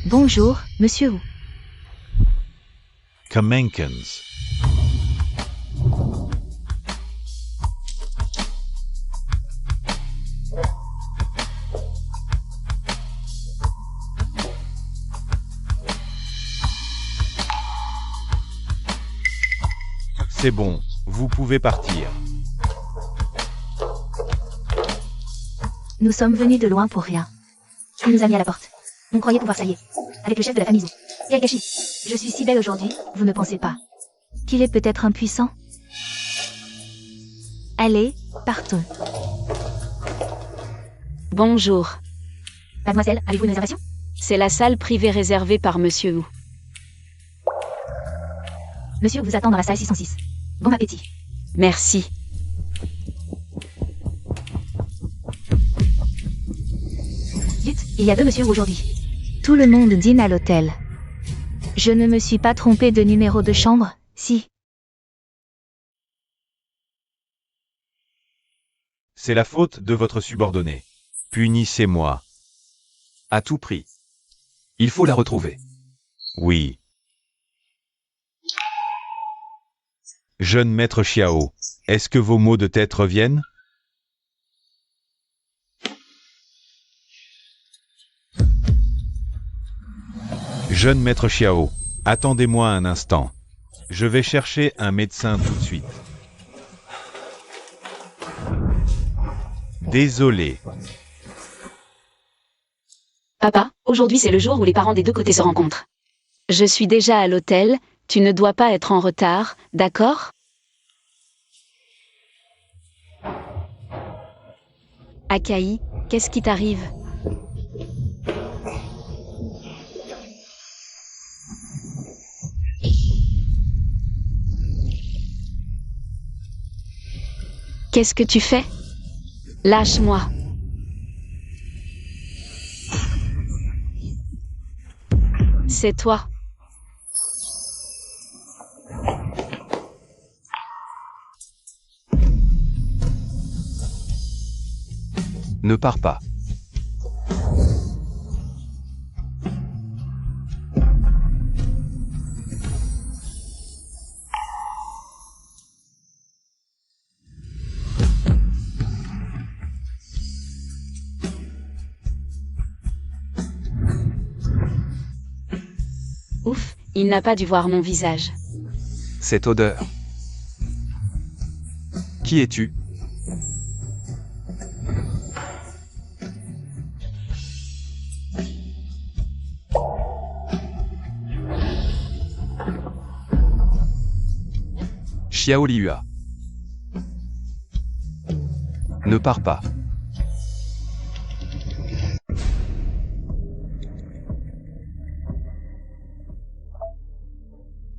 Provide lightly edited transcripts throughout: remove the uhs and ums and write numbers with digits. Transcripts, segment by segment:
Bonjour, monsieur Wu. Kamenkins. C'est bon, vous pouvez partir. Nous sommes venus de loin pour rien. Il nous a mis à la porte. On croyait pouvoir s'allier. Avec le chef de la famille Zhou. Yaikashi. Je suis si belle aujourd'hui, vous ne pensez pas qu'il est peut-être impuissant? Allez, partons. Bonjour. Mademoiselle, avez-vous une réservation? C'est la salle privée réservée par Monsieur Wu. Monsieur vous attend dans la salle 606. Bon appétit. Merci. Zut, il y a deux monsieur aujourd'hui. Tout le monde dîne à l'hôtel. Je ne me suis pas trompé de numéro de chambre, si. C'est la faute de votre subordonné. Punissez-moi. À tout prix. Il faut la retrouver. Oui. Jeune maître Xiao, est-ce que vos maux de tête reviennent? Jeune maître Xiao, attendez-moi un instant. Je vais chercher un médecin tout de suite. Désolé. Papa, aujourd'hui c'est le jour où les parents des deux côtés se rencontrent. Je suis déjà à l'hôtel, tu ne dois pas être en retard, d'accord? Akai, qu'est-ce qui t'arrive? Qu'est-ce que tu fais? Lâche-moi. C'est toi. Ne pars pas. Ouf, il n'a pas dû voir mon visage. Cette odeur. Qui es-tu? Xiao Liua. Ne pars pas.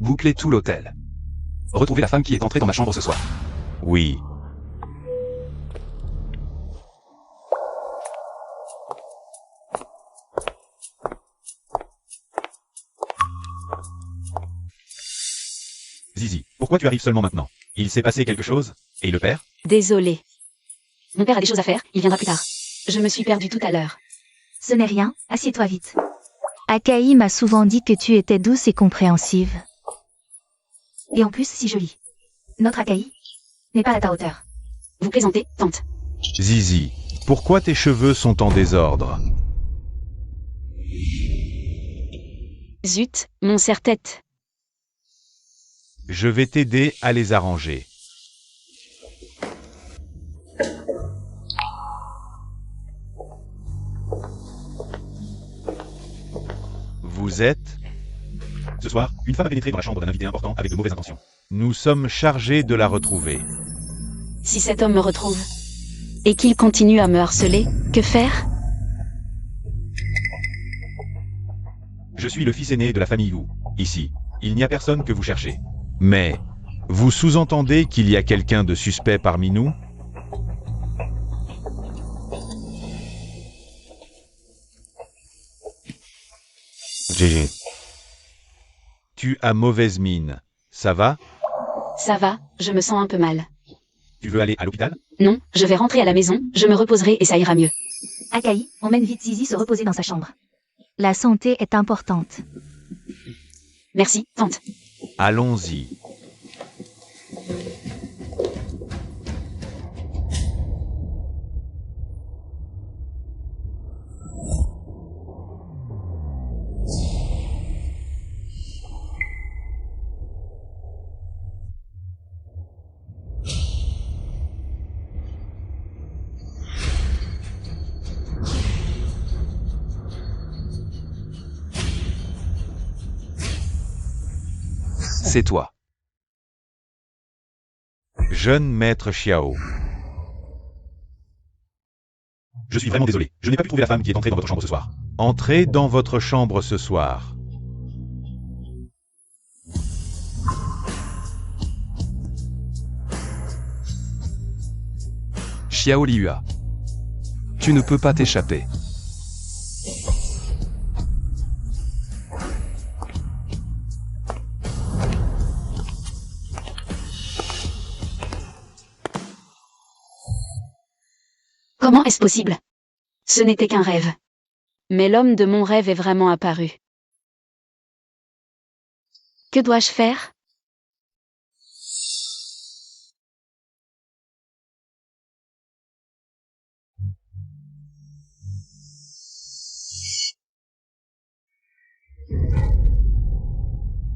Bouclez tout l'hôtel. Retrouvez la femme qui est entrée dans ma chambre ce soir. Oui. Zizi, pourquoi tu arrives seulement maintenant? Il s'est passé quelque chose? Et le père? Désolé. Mon père a des choses à faire, il viendra plus tard. Je me suis perdue tout à l'heure. Ce n'est rien, assieds-toi vite. Akai m'a souvent dit que tu étais douce et compréhensive. Et en plus si jolie. Notre Akai n'est pas à ta hauteur. Vous plaisantez, tante. Zizi, pourquoi tes cheveux sont en désordre? Zut, mon serre-tête. Je vais t'aider à les arranger. Vous êtes? Ce soir, une femme a pénétré dans la chambre d'un invité important avec de mauvaises intentions. Nous sommes chargés de la retrouver. Si cet homme me retrouve, et qu'il continue à me harceler, que faire? Je suis le fils aîné de la famille Wu. Ici, il n'y a personne que vous cherchez. Mais, vous sous-entendez qu'il y a quelqu'un de suspect parmi nous? GG. Tu as mauvaise mine. Ça va? Ça va, je me sens un peu mal. Tu veux aller à l'hôpital? Non, je vais rentrer à la maison, je me reposerai et ça ira mieux. Akai, emmène vite Zizi se reposer dans sa chambre. La santé est importante. Merci, tante. Allons-y. C'est toi. Jeune maître Xiao. Je suis vraiment désolé. Je n'ai pas pu trouver la femme qui est entrée dans votre chambre ce soir. Entrez dans votre chambre ce soir. Xiao Liua. Tu ne peux pas t'échapper. Comment est-ce possible? Ce n'était qu'un rêve. Mais l'homme de mon rêve est vraiment apparu. Que dois-je faire?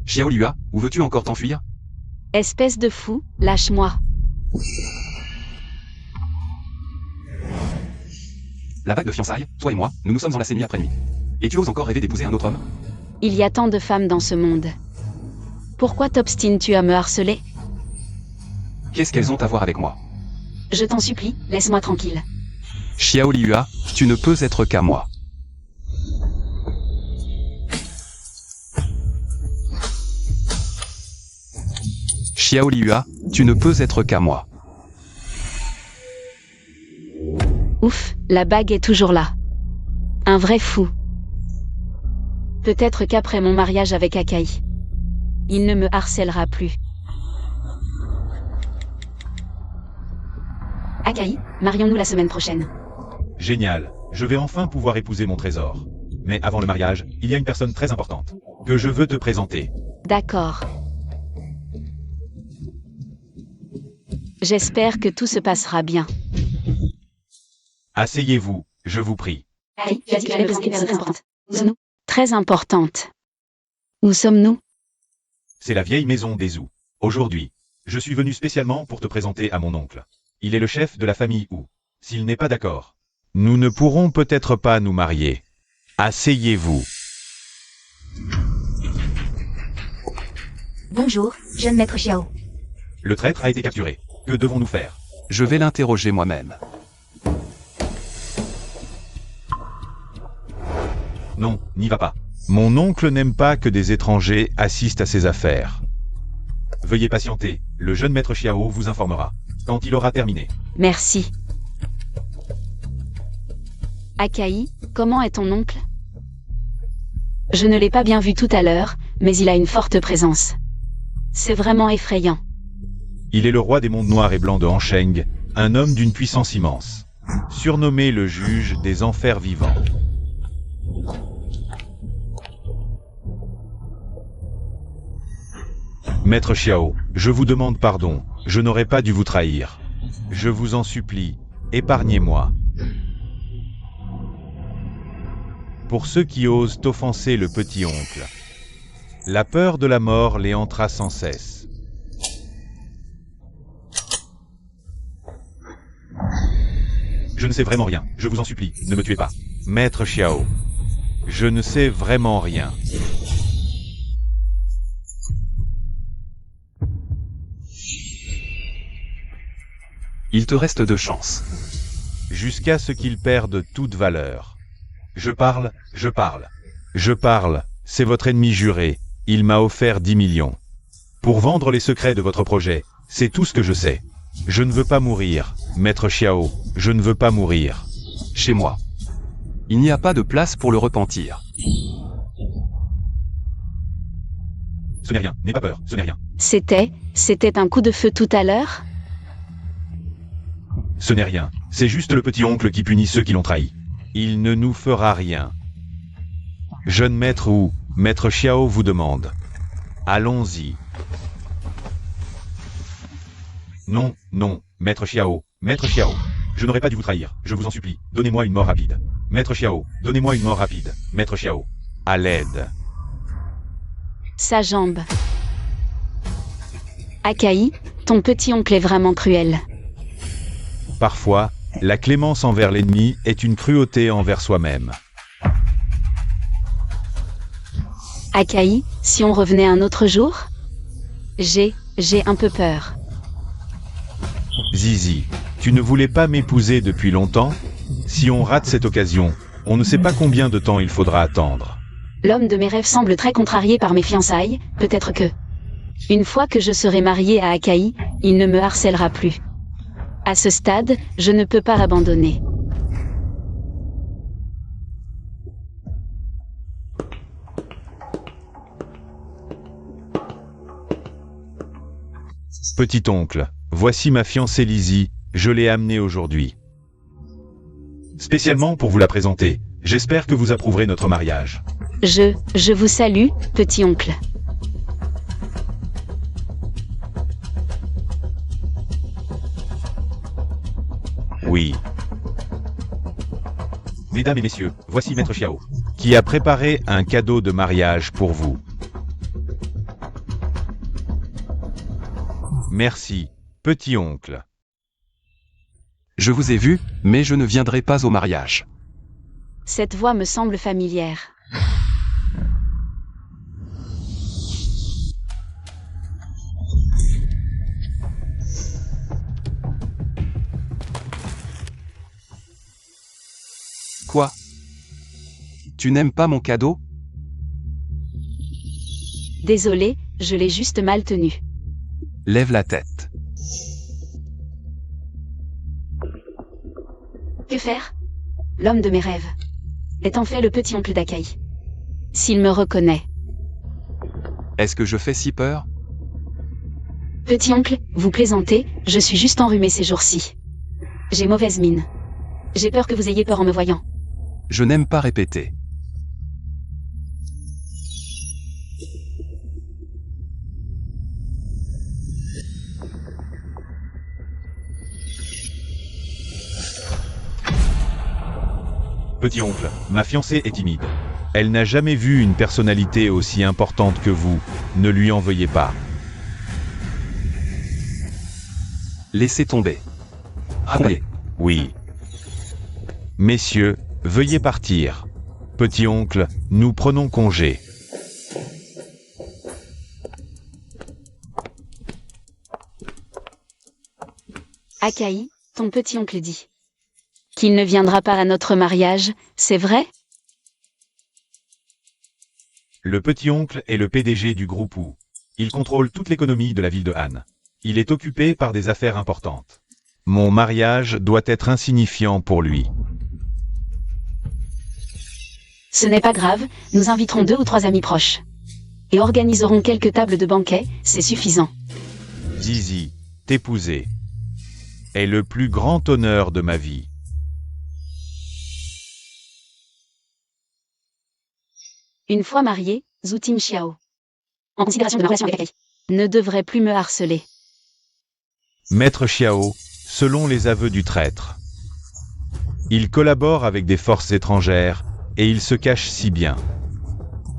Xiao Liua, où veux-tu encore t'enfuir? Espèce de fou, lâche-moi. La vague de fiançailles, toi et moi, nous nous sommes enlacés nuit après nuit. Et tu oses encore rêver d'épouser un autre homme? Il y a tant de femmes dans ce monde. Pourquoi t'obstines-tu à me harceler? Qu'est-ce qu'elles ont à voir avec moi? Je t'en supplie, laisse-moi tranquille. Xiao Liua, tu ne peux être qu'à moi. Xiao Liua, tu ne peux être qu'à moi. Ouf, la bague est toujours là. Un vrai fou. Peut-être qu'après mon mariage avec Akai, il ne me harcèlera plus. Akai, marions-nous la semaine prochaine. Génial. Je vais enfin pouvoir épouser mon trésor. Mais avant le mariage, il y a une personne très importante que je veux te présenter. D'accord. J'espère que tout se passera bien. Asseyez-vous, je vous prie. Akai, tu as dit que tu allais me présenter une personne très importante. Où sommes-nous? Très importante. Où sommes-nous? C'est la vieille maison des Zhou. Aujourd'hui, je suis venu spécialement pour te présenter à mon oncle. Il est le chef de la famille Wu. S'il n'est pas d'accord, Nous ne pourrons peut-être pas nous marier. Asseyez-vous. Bonjour, jeune maître Xiao. le traître a été capturé. Que devons-nous faire? Je vais l'interroger moi-même. Non, n'y va pas. Mon oncle n'aime pas que des étrangers assistent à ses affaires. Veuillez patienter, le jeune maître Xiao vous informera quand il aura terminé. Merci. Akai, comment est ton oncle? Je ne l'ai pas bien vu tout à l'heure, mais il a une forte présence. C'est vraiment effrayant. Il est le roi des mondes noirs et blancs de Hansheng, un homme d'une puissance immense. Surnommé le juge des enfers vivants. Maître Xiao, je vous demande pardon, je n'aurais pas dû vous trahir. Je vous en supplie, épargnez-moi. Pour ceux qui osent offenser le petit oncle, la peur de la mort les hantera sans cesse. Je ne sais vraiment rien, je vous en supplie, ne me tuez pas. Maître Xiao, je ne sais vraiment rien. Il te reste 2 chances. Jusqu'à ce qu'ils perdent toute valeur. Je parle, je parle. Je parle, c'est votre ennemi juré, il m'a offert 10 millions. Pour vendre les secrets de votre projet, c'est tout ce que je sais. Je ne veux pas mourir, Maître Xiao, je ne veux pas mourir. Chez moi. Il n'y a pas de place pour le repentir. Ce n'est rien, n'aie pas peur, ce n'est rien. C'était un coup de feu tout à l'heure? Ce n'est rien, c'est juste le petit oncle qui punit ceux qui l'ont trahi. Il ne nous fera rien. Jeune maître ou maître Xiao vous demande. Allons-y. Non, non, maître Xiao, maître Xiao. Je n'aurais pas dû vous trahir, je vous en supplie, donnez-moi une mort rapide. Maître Xiao, donnez-moi une mort rapide, maître Xiao. À l'aide. Sa jambe. Akai, ton petit-oncle est vraiment cruel. Parfois, la clémence envers l'ennemi est une cruauté envers soi-même. Akai, si on revenait un autre jour? J'ai un peu peur. Zizi, tu ne voulais pas m'épouser depuis longtemps? Si on rate cette occasion, on ne sait pas combien de temps il faudra attendre. L'homme de mes rêves semble très contrarié par mes fiançailles, peut-être que... Une fois que je serai mariée à Akai, il ne me harcèlera plus. À ce stade, je ne peux pas l'abandonner. Petit oncle, voici ma fiancée Lizzie, je l'ai amenée aujourd'hui. Spécialement pour vous la présenter, j'espère que vous approuverez notre mariage. Je vous salue, petit oncle. Oui. Mesdames et messieurs, voici maître Xiao. Qui a préparé un cadeau de mariage pour vous. Merci, petit oncle. Je vous ai vu, mais je ne viendrai pas au mariage. Cette voix me semble familière. Quoi? Tu n'aimes pas mon cadeau? Désolé, je l'ai juste mal tenu. Lève la tête. Que faire? L'homme de mes rêves est en fait le petit oncle d'Akai. S'il me reconnaît. Est-ce que je fais si peur? Petit oncle, vous plaisantez, je suis juste enrhumé ces jours-ci. J'ai mauvaise mine. J'ai peur que vous ayez peur en me voyant. Je n'aime pas répéter. Petit oncle, ma fiancée est timide. Elle n'a jamais vu une personnalité aussi importante que vous, ne lui en veuillez pas. Laissez tomber. Ramenez. Oui. Messieurs, veuillez partir. Petit oncle, nous prenons congé. Akai, ton petit oncle dit qu'il ne viendra pas à notre mariage, c'est vrai? Le petit oncle est le PDG du groupe Wu. Il contrôle toute l'économie de la ville de Han. Il est occupé par des affaires importantes. Mon mariage doit être insignifiant pour lui. Ce n'est pas grave, nous inviterons 2 ou 3 amis proches. Et organiserons quelques tables de banquet, c'est suffisant. Zizi, t'épouser est le plus grand honneur de ma vie. Une fois marié, Zhuting Xiao, en considération de ma relation avec Akai, ne devrait plus me harceler. Maître Xiao, selon les aveux du traître, il collabore avec des forces étrangères et il se cache si bien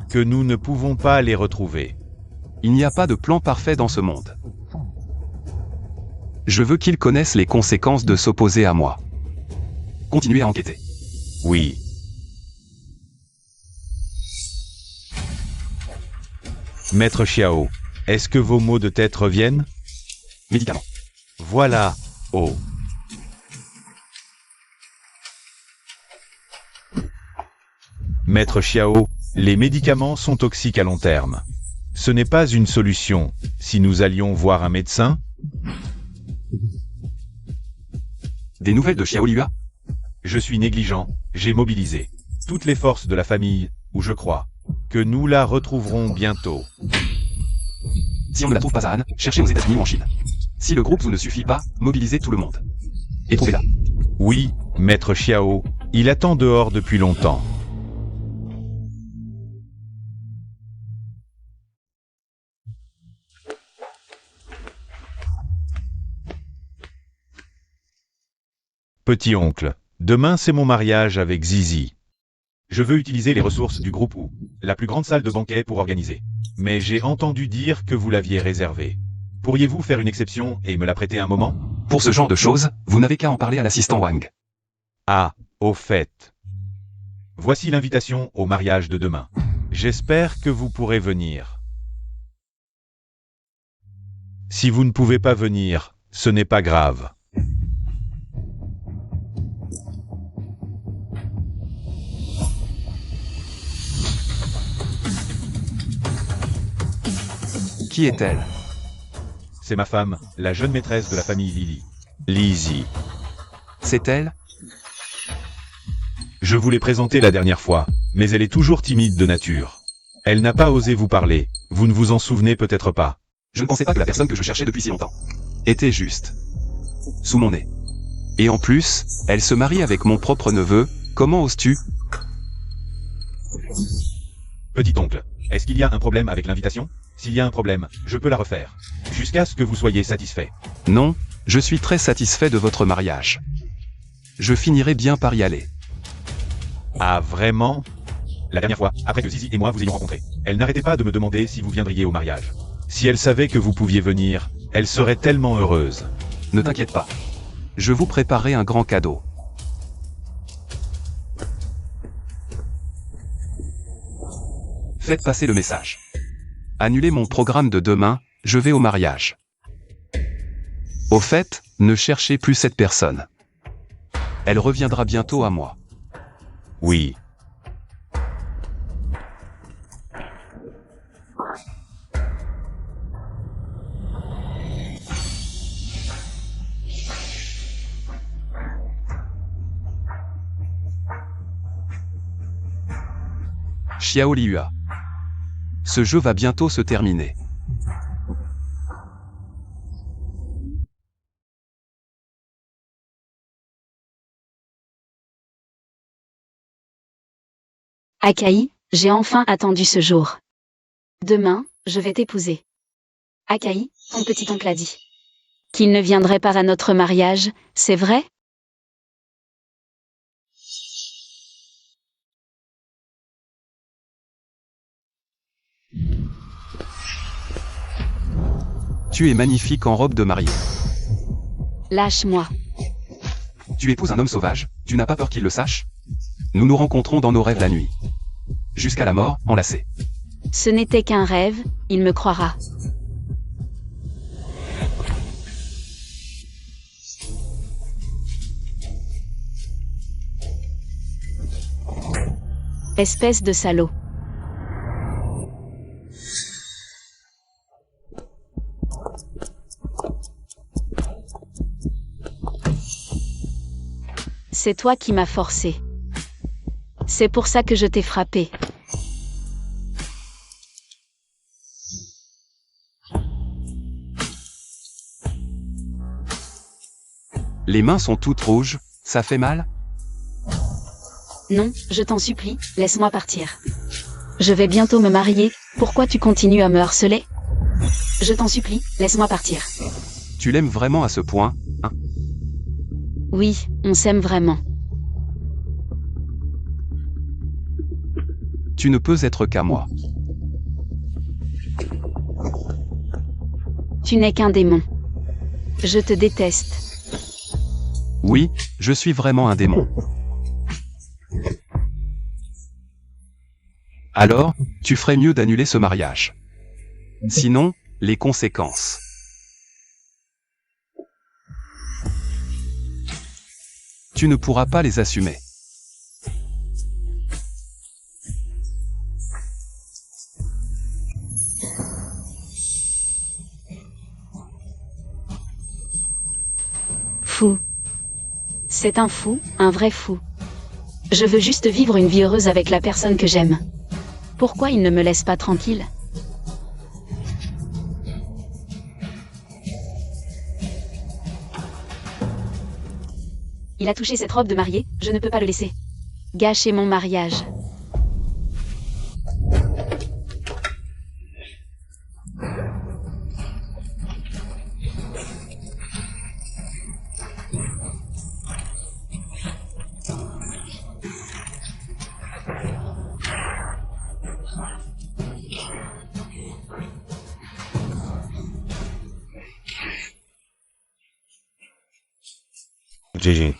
que nous ne pouvons pas les retrouver. Il n'y a pas de plan parfait dans ce monde. Je veux qu'ils connaissent les conséquences de s'opposer à moi. Continuez à enquêter. Oui. Maître Xiao, est-ce que vos maux de tête reviennent? Médicaments. Voilà, oh. Maître Xiao, les médicaments sont toxiques à long terme. Ce n'est pas une solution, si nous allions voir un médecin? Des nouvelles de Xiaolua? Je suis négligent, j'ai mobilisé toutes les forces de la famille, où je crois que nous la retrouverons bientôt. Si on ne la trouve pas à Han, cherchez aux États-Unis ou en Chine. Si le groupe Zhu ne suffit pas, mobilisez tout le monde. Et trouvez-la. Oui, Maître Xiao, il attend dehors depuis longtemps. Petit oncle, demain c'est mon mariage avec Zizi. Je veux utiliser les ressources du groupe ou la plus grande salle de banquet pour organiser. Mais j'ai entendu dire que vous l'aviez réservée. Pourriez-vous faire une exception et me la prêter un moment? Pour ce genre de choses, vous n'avez qu'à en parler à l'assistant Wang. Ah, au fait. Voici l'invitation au mariage de demain. J'espère que vous pourrez venir. Si vous ne pouvez pas venir, ce n'est pas grave. Qui est-elle? C'est ma femme, la jeune maîtresse de la famille Lily. Lizzie. C'est elle? Je vous l'ai présentée la dernière fois, mais elle est toujours timide de nature. Elle n'a pas osé vous parler, vous ne vous en souvenez peut-être pas. Je ne pensais pas que la personne que je cherchais depuis si longtemps était juste sous mon nez. Et en plus, elle se marie avec mon propre neveu, comment oses-tu? Petit oncle, est-ce qu'il y a un problème avec l'invitation? S'il y a un problème, je peux la refaire. Jusqu'à ce que vous soyez satisfait. Non, je suis très satisfait de votre mariage. Je finirai bien par y aller. Ah vraiment? La dernière fois, après que Zizi et moi vous ayons rencontré, elle n'arrêtait pas de me demander si vous viendriez au mariage. Si elle savait que vous pouviez venir, elle serait tellement heureuse. Ne t'inquiète pas. Je vous préparerai un grand cadeau. Faites passer le message. Annulez mon programme de demain, je vais au mariage. Au fait, ne cherchez plus cette personne. Elle reviendra bientôt à moi. Oui. Xiao Liua. Ce jeu va bientôt se terminer. Akai, j'ai enfin attendu ce jour. Demain, je vais t'épouser. Akai, ton petit oncle a dit qu'il ne viendrait pas à notre mariage, c'est vrai? Tu es magnifique en robe de mariée. Lâche-moi. Tu épouses un homme sauvage, tu n'as pas peur qu'il le sache? Nous nous rencontrons dans nos rêves la nuit. Jusqu'à la mort, enlacés. Ce n'était qu'un rêve, il me croira. Espèce de salaud. C'est toi qui m'as forcé. C'est pour ça que je t'ai frappé. Les mains sont toutes rouges, ça fait mal? Non, je t'en supplie, laisse-moi partir. Je vais bientôt me marier, pourquoi tu continues à me harceler? Je t'en supplie, laisse-moi partir. Tu l'aimes vraiment à ce point, hein? Oui, on s'aime vraiment. Tu ne peux être qu'à moi. Tu n'es qu'un démon. Je te déteste. Oui, je suis vraiment un démon. Alors, tu ferais mieux d'annuler ce mariage. Sinon, les conséquences. Tu ne pourras pas les assumer. Fou. C'est un fou, un vrai fou. Je veux juste vivre une vie heureuse avec la personne que j'aime. Pourquoi il ne me laisse pas tranquille? Il a touché cette robe de mariée, je ne peux pas le laisser. Gâcher mon mariage. Gigi.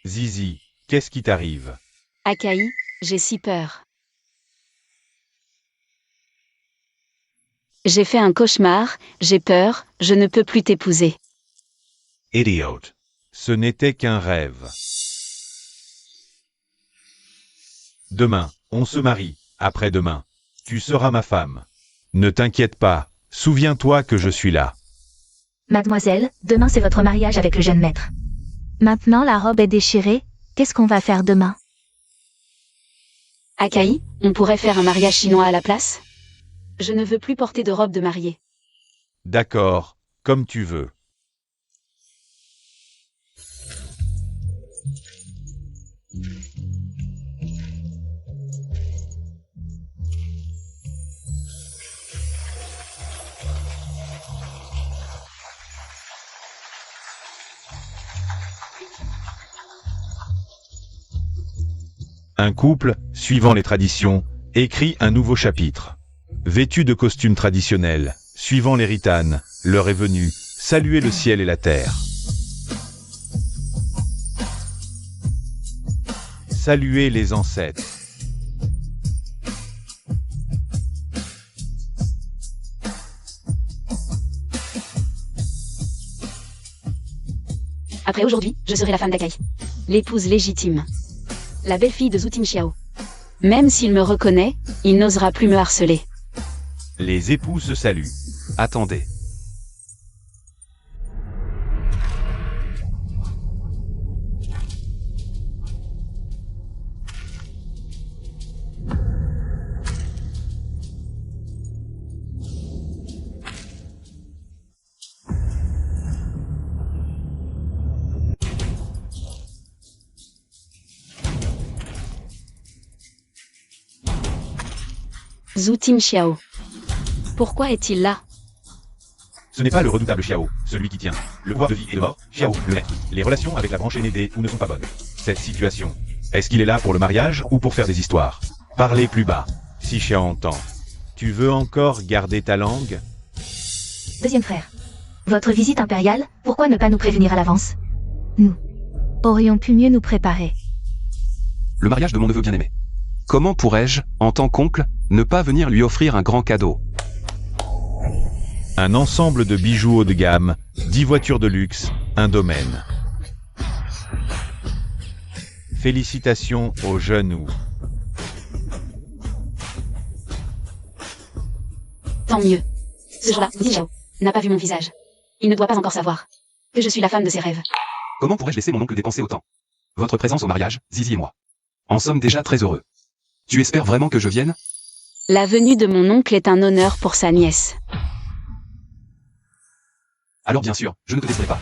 Zizi, qu'est-ce qui t'arrive? Akai, j'ai si peur. J'ai fait un cauchemar, j'ai peur, je ne peux plus t'épouser. Idiot. Ce n'était qu'un rêve. Demain, on se marie. Après-demain, tu seras ma femme. Ne t'inquiète pas, souviens-toi que je suis là. Mademoiselle, demain c'est votre mariage avec le jeune maître. Maintenant la robe est déchirée, qu'est-ce qu'on va faire demain? Akai, on pourrait faire un mariage chinois à la place? Je ne veux plus porter de robe de mariée. D'accord, comme tu veux. Un couple, suivant les traditions, écrit un nouveau chapitre. Vêtus de costumes traditionnels, suivant les ritanes, l'heure est venue, saluer le ciel et la terre. Saluer les ancêtres. Après aujourd'hui, je serai la femme d'Akai. L'épouse légitime. La belle-fille de Zhu Tingxiao. Même s'il me reconnaît, il n'osera plus me harceler. Les époux se saluent. Attendez. Zhu Tingxiao. Pourquoi est-il là? Ce n'est pas le redoutable Xiao, celui qui tient le pouvoir de vie et de mort, Xiao, le maître. Les relations avec la branche aînée des ou ne sont pas bonnes. Cette situation, est-ce qu'il est là pour le mariage ou pour faire des histoires? Parlez plus bas. Si Xiao entend. Tu veux encore garder ta langue? Deuxième frère. Votre visite impériale, pourquoi ne pas nous prévenir à l'avance? Nous aurions pu mieux nous préparer. Le mariage de mon neveu bien-aimé. Comment pourrais-je, en tant qu'oncle, ne pas venir lui offrir un grand cadeau? Un ensemble de bijoux haut de gamme, 10 voitures de luxe, un domaine. Félicitations au jeune Wu. Tant mieux. Ce jour-là, Zhu Tingxiao n'a pas vu mon visage. Il ne doit pas encore savoir que je suis la femme de ses rêves. Comment pourrais-je laisser mon oncle dépenser autant? Votre présence au mariage, Zizi et moi. En sommes déjà très heureux. Tu espères vraiment que je vienne? La venue de mon oncle est un honneur pour sa nièce. Alors bien sûr, je ne te laisserai pas.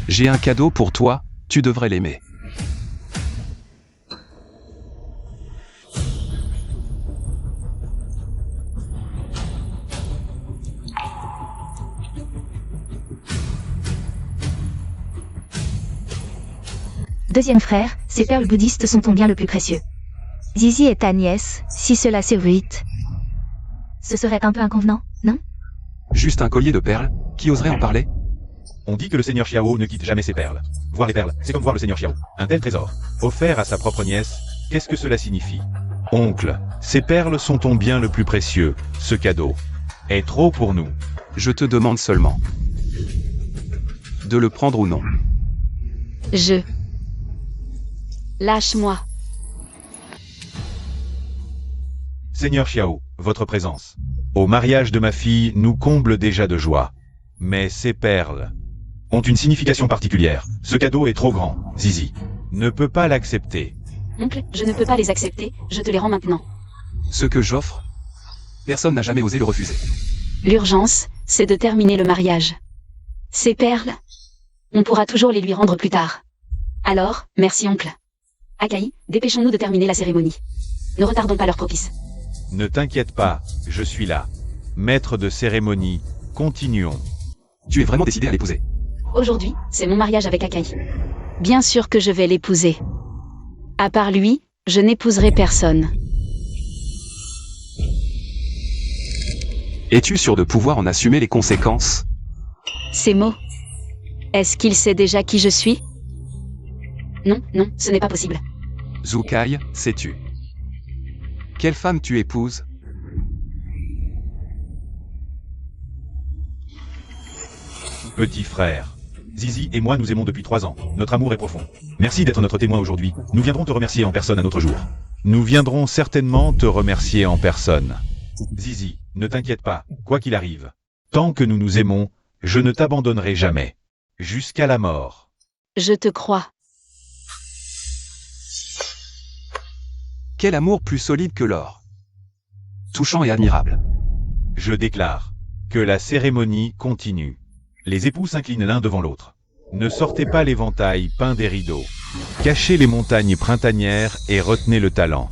J'ai un cadeau pour toi, tu devrais l'aimer. Deuxième frère, ces perles bouddhistes sont ton bien le plus précieux. Zizi est ta nièce, si cela s'évite. Ce serait un peu inconvenant, non? Juste un collier de perles, qui oserait en parler? On dit que le seigneur Xiao ne quitte jamais ses perles. Voir les perles, c'est comme voir le seigneur Xiao. Un tel trésor. Offert à sa propre nièce, qu'est-ce que cela signifie? Oncle, ces perles sont ton bien le plus précieux. Ce cadeau est trop pour nous. Je te demande seulement de le prendre ou non. Lâche-moi. Seigneur Xiao, votre présence. Au mariage de ma fille nous comble déjà de joie. Mais ces perles Ont une signification particulière. Ce cadeau est trop grand, Zizi. ne peut pas l'accepter. Oncle, je ne peux pas les accepter, je te les rends maintenant. Ce que j'offre, personne n'a jamais osé le refuser. L'urgence, c'est de terminer le mariage. Ces perles, on pourra toujours les lui rendre plus tard. Alors, merci oncle. Akai, dépêchons-nous de terminer la cérémonie. Ne retardons pas l'heure propice. Ne t'inquiète pas, je suis là. Maître de cérémonie, continuons. Tu es vraiment décidé à l'épouser. Aujourd'hui, c'est mon mariage avec Akai. Bien sûr que je vais l'épouser. À part lui, je n'épouserai personne. Es-tu sûr de pouvoir en assumer les conséquences? Ces mots. Est-ce qu'il sait déjà qui je suis? Non, non, ce n'est pas possible. Zukai, sais-tu? Quelle femme tu épouses? Petit frère. Zizi et moi nous aimons depuis 3 ans. Notre amour est profond. Merci d'être notre témoin aujourd'hui. Nous viendrons te remercier en personne à notre jour. Nous viendrons certainement te remercier en personne. Zizi, ne t'inquiète pas, quoi qu'il arrive. Tant que nous nous aimons, je ne t'abandonnerai jamais. Jusqu'à la mort. Je te crois. Quel amour plus solide que l'or. Touchant et admirable. Je déclare que la cérémonie continue. Les époux s'inclinent l'un devant l'autre. Ne sortez pas l'éventail peint des rideaux. Cachez les montagnes printanières et retenez le talent.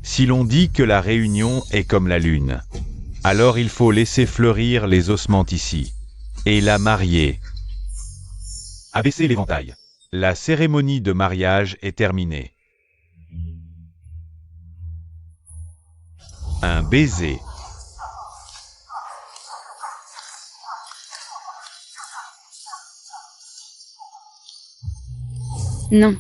Si l'on dit que la réunion est comme la lune, alors il faut laisser fleurir les ossements ici. Et la marier. Abaissez l'éventail. La cérémonie de mariage est terminée. Un baiser. Non.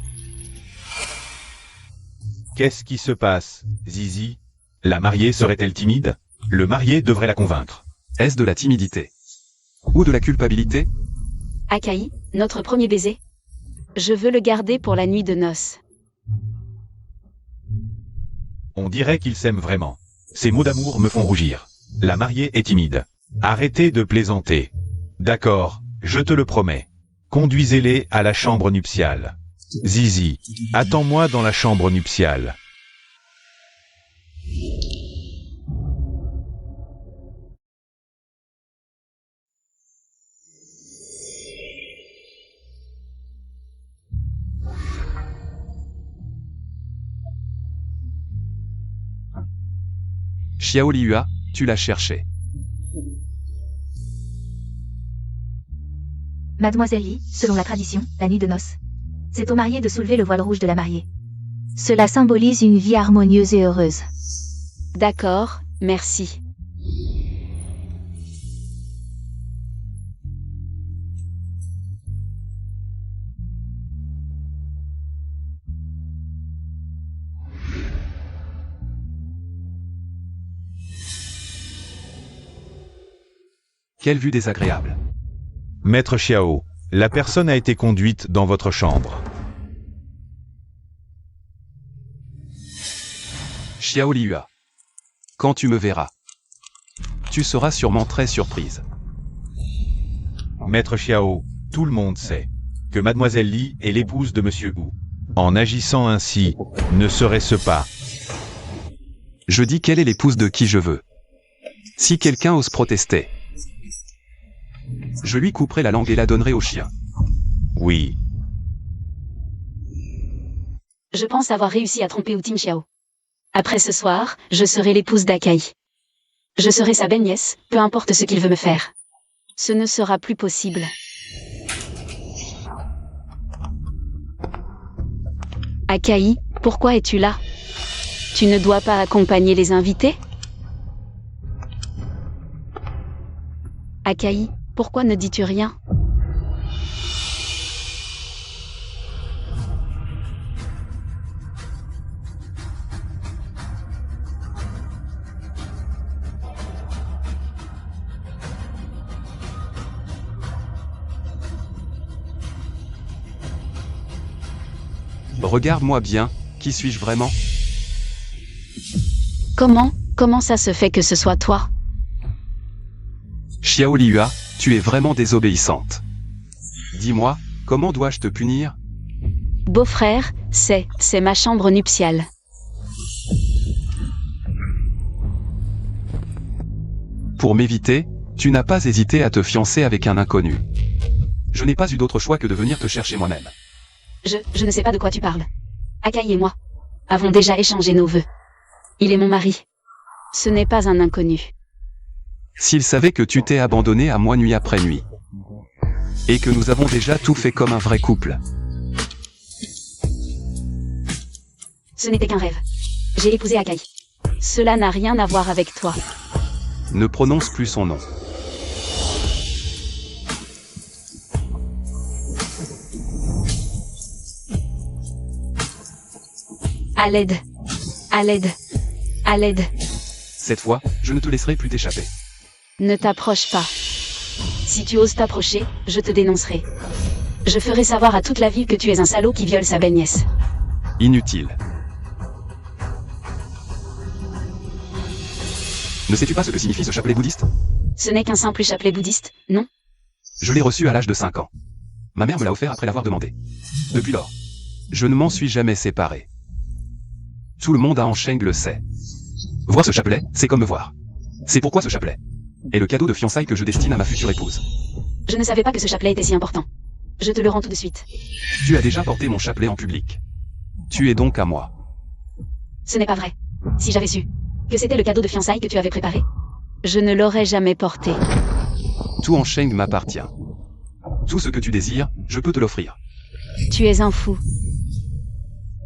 Qu'est-ce qui se passe, Zizi? La mariée serait-elle timide? Le marié devrait la convaincre. Est-ce de la timidité? Ou de la culpabilité? Akai, notre premier baiser. Je veux le garder pour la nuit de noces. On dirait qu'ils s'aiment vraiment. Ces mots d'amour me font rougir. La mariée est timide. Arrêtez de plaisanter. D'accord, je te le promets. Conduisez-les à la chambre nuptiale. Zizi, attends-moi dans la chambre nuptiale. Xiao Liua, tu l'as cherché. Mademoiselle Li, selon la tradition, la nuit de noces. C'est au marié de soulever le voile rouge de la mariée. Cela symbolise une vie harmonieuse et heureuse. D'accord, merci. Quelle vue désagréable. Maître Xiao, la personne a été conduite dans votre chambre. Xiao Liua. Quand tu me verras, tu seras sûrement très surprise. Maître Xiao, tout le monde sait que Mademoiselle Li est l'épouse de Monsieur Wu. En agissant ainsi, ne serait-ce pas? Je dis qu'elle est l'épouse de qui je veux. Si quelqu'un ose protester, je lui couperai la langue et la donnerai au chien. Oui. Je pense avoir réussi à tromper Outim Xiao. Après ce soir, je serai l'épouse d'Akai. Je serai sa belle-nièce, peu importe ce qu'il veut me faire. Ce ne sera plus possible. Akai, pourquoi es-tu là? Tu ne dois pas accompagner les invités? Akai, pourquoi ne dis-tu rien? Regarde-moi bien, qui suis-je vraiment? Comment ça se fait que ce soit toi? Xiao Liua, tu es vraiment désobéissante. Dis-moi, comment dois-je te punir? Beau-frère, c'est ma chambre nuptiale. Pour m'éviter, tu n'as pas hésité à te fiancer avec un inconnu. Je n'ai pas eu d'autre choix que de venir te chercher moi-même. Je ne sais pas de quoi tu parles. Akai et moi avons déjà échangé nos vœux. Il est mon mari. Ce n'est pas un inconnu. S'il savait que tu t'es abandonné à moi nuit après nuit, et que nous avons déjà tout fait comme un vrai couple. Ce n'était qu'un rêve. J'ai épousé Akai. Cela n'a rien à voir avec toi. Ne prononce plus son nom. À l'aide. À l'aide. À l'aide. Cette fois, je ne te laisserai plus t'échapper. Ne t'approche pas. Si tu oses t'approcher, je te dénoncerai. Je ferai savoir à toute la ville que tu es un salaud qui viole sa belle-nièce. Inutile. Ne sais-tu pas ce que signifie ce chapelet bouddhiste? Ce n'est qu'un simple chapelet bouddhiste, non? Je l'ai reçu à l'âge de 5 ans. Ma mère me l'a offert après l'avoir demandé. Depuis lors, je ne m'en suis jamais séparé. Tout le monde à Ansheng le sait. Voir ce chapelet, c'est comme me voir. C'est pourquoi ce chapelet est le cadeau de fiançailles que je destine à ma future épouse. Je ne savais pas que ce chapelet était si important. Je te le rends tout de suite. Tu as déjà porté mon chapelet en public. Tu es donc à moi. Ce n'est pas vrai. Si j'avais su que c'était le cadeau de fiançailles que tu avais préparé, je ne l'aurais jamais porté. Tout Ansheng m'appartient. Tout ce que tu désires, je peux te l'offrir. Tu es un fou.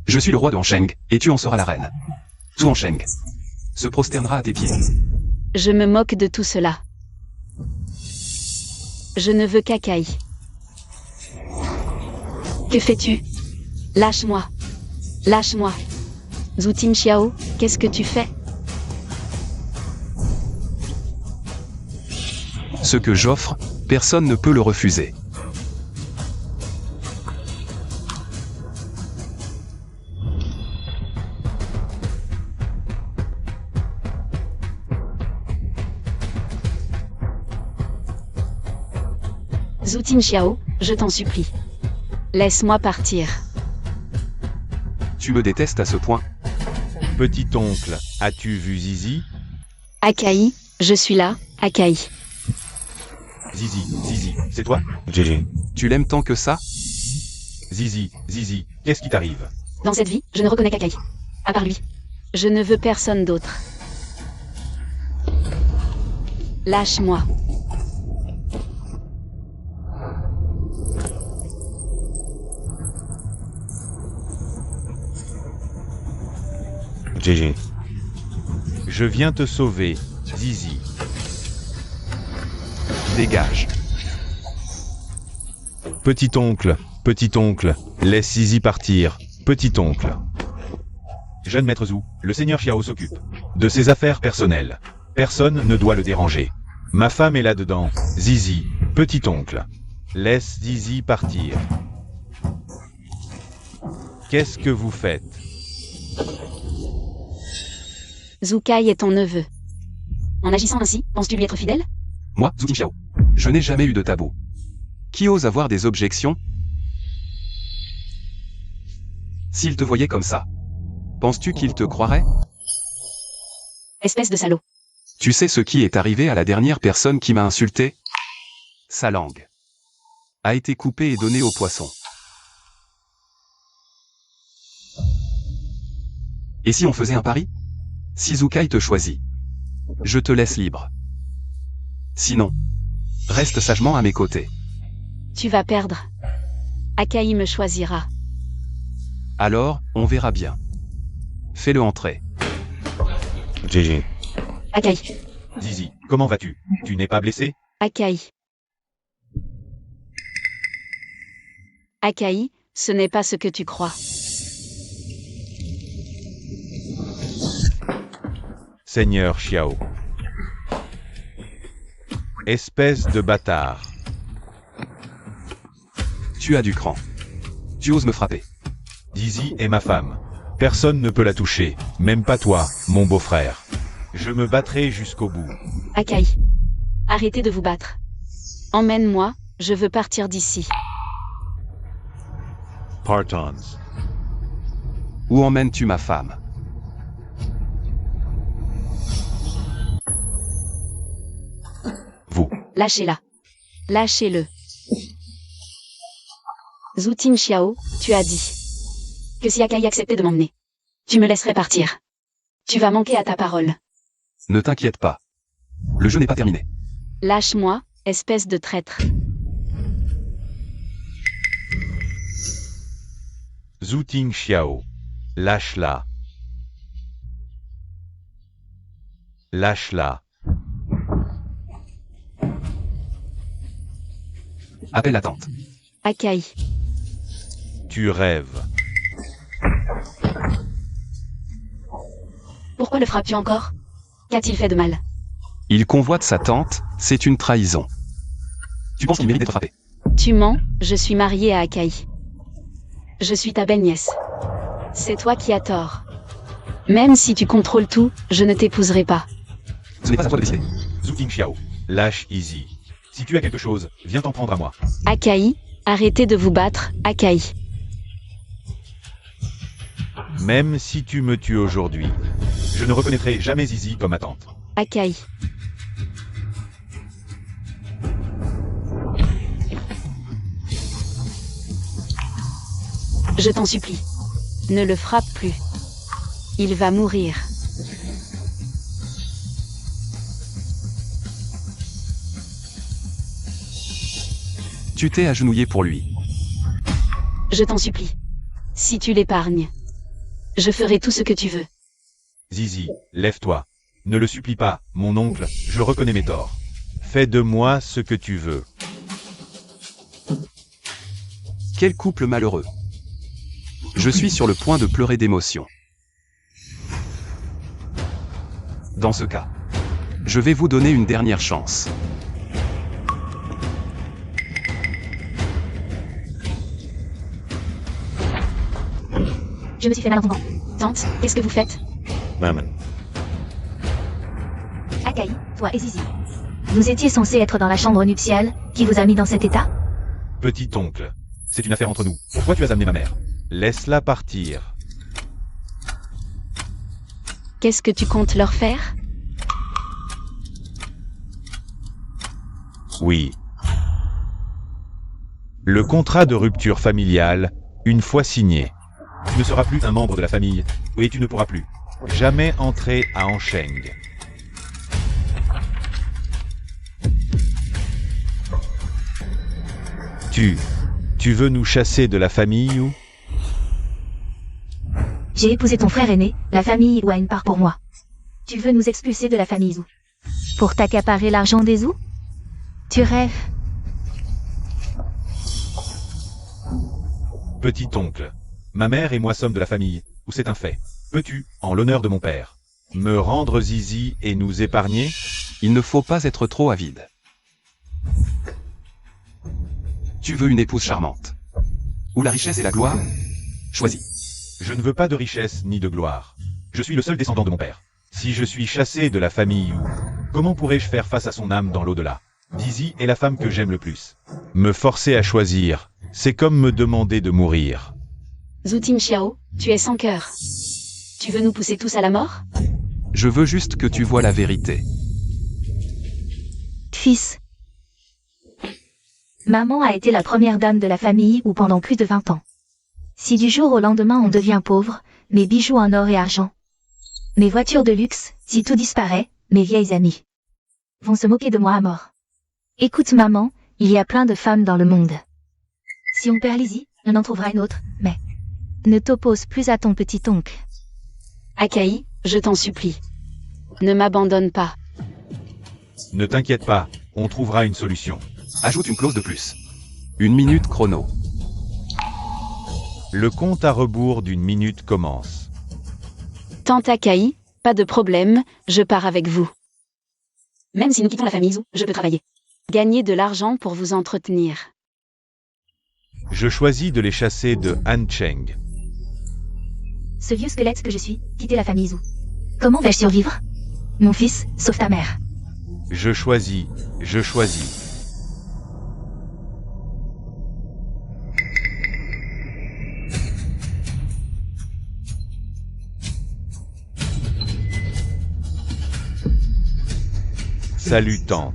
Je suis le roi de Ansheng, et tu en seras la reine. Tout Ansheng se prosternera à tes pieds. Je me moque de tout cela. Je ne veux qu'Akai. Que fais-tu? Lâche-moi. Lâche-moi. Zhu Tingxiao, qu'est-ce que tu fais? Ce que j'offre, personne ne peut le refuser. Zhu Tingxiao, je t'en supplie. Laisse-moi partir. Tu me détestes à ce point? Petit oncle, as-tu vu Zizi? Akai, je suis là, Akai. Zizi, c'est toi? GG. Tu l'aimes tant que ça? Zizi, qu'est-ce qui t'arrive? Dans cette vie, je ne reconnais qu'Akai. À part lui. Je ne veux personne d'autre. Lâche-moi. GG. Je viens te sauver, Zizi. Dégage. Petit oncle, laisse Zizi partir, petit oncle. Jeune maître Zhu, le seigneur Xiao s'occupe de ses affaires personnelles. Personne ne doit le déranger. Ma femme est là-dedans, Zizi, petit oncle. Laisse Zizi partir. Qu'est-ce que vous faites? Zhu Kai est ton neveu. En agissant ainsi, penses-tu lui être fidèle? Moi, Zhu Tingxiao, je n'ai jamais eu de tabou. Qui ose avoir des objections? S'il te voyait comme ça, penses-tu qu'il te croirait? Espèce de salaud. Tu sais ce qui est arrivé à la dernière personne qui m'a insulté? Sa langue a été coupée et donnée au poisson. Et si on faisait un pari? Si Zhu Kai te choisit, je te laisse libre. Sinon, reste sagement à mes côtés. Tu vas perdre. Akai me choisira. Alors, on verra bien. Fais-le entrer. GG. Akai. Zizi, comment vas-tu? Tu n'es pas blessé? Akai. Akai, ce n'est pas ce que tu crois. Seigneur Xiao. Espèce de bâtard. Tu as du cran. Tu oses me frapper. Zizi est ma femme. Personne ne peut la toucher, même pas toi, mon beau-frère. Je me battrai jusqu'au bout. Akai. Arrêtez de vous battre. Emmène-moi, je veux partir d'ici. Partons. Où emmènes-tu ma femme? Vous. Lâchez-la. Lâchez-le. Zhu Tingxiao, tu as dit que si Akai acceptait de m'emmener, tu me laisserais partir. Tu vas manquer à ta parole. Ne t'inquiète pas. Le jeu n'est pas terminé. Lâche-moi, espèce de traître. Zhu Tingxiao. Lâche-la. Lâche-la. Appelle la tante. Akai. Tu rêves. Pourquoi le frappes-tu encore? Qu'a-t-il fait de mal? Il convoite sa tante, c'est une trahison. Tu penses qu'il mérite d'être frappé? Tu mens, je suis mariée à Akai. Je suis ta belle-nièce. C'est toi qui as tort. Même si tu contrôles tout, je ne t'épouserai pas. Ce n'est pas à toi de décider. Zhu Ting Xiao. Lâche Easy. Si tu as quelque chose, viens t'en prendre à moi. Akai, arrêtez de vous battre, Akai. Même si tu me tues aujourd'hui, Je ne reconnaîtrai jamais Zizi comme ma tante. Akai. Je t'en supplie. Ne le frappe plus. Il va mourir. Tu t'es agenouillé pour lui. Je t'en supplie. Si tu l'épargnes, je ferai tout ce que tu veux. Zizi, lève-toi. Ne le supplie pas, mon oncle, je reconnais mes torts. fais de moi ce que tu veux. Quel couple malheureux. Je suis sur le point de pleurer d'émotion. Dans ce cas, je vais vous donner une dernière chance. Je me suis fait mal entendant. Tante, qu'est-ce que vous faites? Maman. Akai, toi et Zizi. Vous étiez censé être dans la chambre nuptiale, qui vous a mis dans cet état? Petit oncle, c'est une affaire entre nous. Pourquoi tu as amené ma mère? Laisse-la partir. Qu'est-ce que tu comptes leur faire? Oui. Le contrat de rupture familiale, une fois signé, Tu ne seras plus un membre de la famille, et tu ne pourras plus. jamais entrer à Ansheng. Tu veux nous chasser de la famille ou? J'ai épousé ton frère aîné, la famille Ou a une part pour moi. Tu veux nous expulser de la famille Zou? Pour t'accaparer l'argent des Zou? Tu rêves. Petit oncle, ma mère et moi sommes de la famille, ou c'est un fait. Peux-tu, en l'honneur de mon père, Me rendre Zizi et nous épargner? Il ne faut pas être trop avide. Tu veux une épouse charmante. Ou la richesse et la gloire? Choisis. Je ne veux pas de richesse ni de gloire. Je suis le seul descendant de mon père. Si je suis chassé de la famille ou? Comment pourrais-je faire face à son âme dans l'au-delà? Zizi est la femme que j'aime le plus. Me forcer à choisir, c'est comme me demander de mourir. Zhu Ting Xiao, tu es sans cœur. Tu veux nous pousser tous à la mort? Je veux juste que tu vois la vérité. Fils. Maman a été la première dame de la famille Ou pendant plus de 20 ans. Si du jour au lendemain on devient pauvre, mes bijoux en or et argent, mes voitures de luxe, si tout disparaît, mes vieilles amies vont se moquer de moi à mort. Écoute maman, il y a plein de femmes dans le monde. Si on perd Lizzie, on en trouvera une autre, mais ne t'oppose plus à ton petit oncle. Akai, je t'en supplie. Ne m'abandonne pas. Ne t'inquiète pas, on trouvera une solution. Ajoute une clause de plus. 1 minute chrono. Le compte à rebours d'une minute commence. Tante Akai, pas de problème, je pars avec vous. Même si nous quittons la famille Zou, je peux travailler. Gagner de l'argent pour vous entretenir. Je choisis de les chasser de Ansheng. Ce vieux squelette que je suis, quitter la famille Zou. Comment vais-je survivre? Mon fils, sauve ta mère. Je choisis. Salut tante.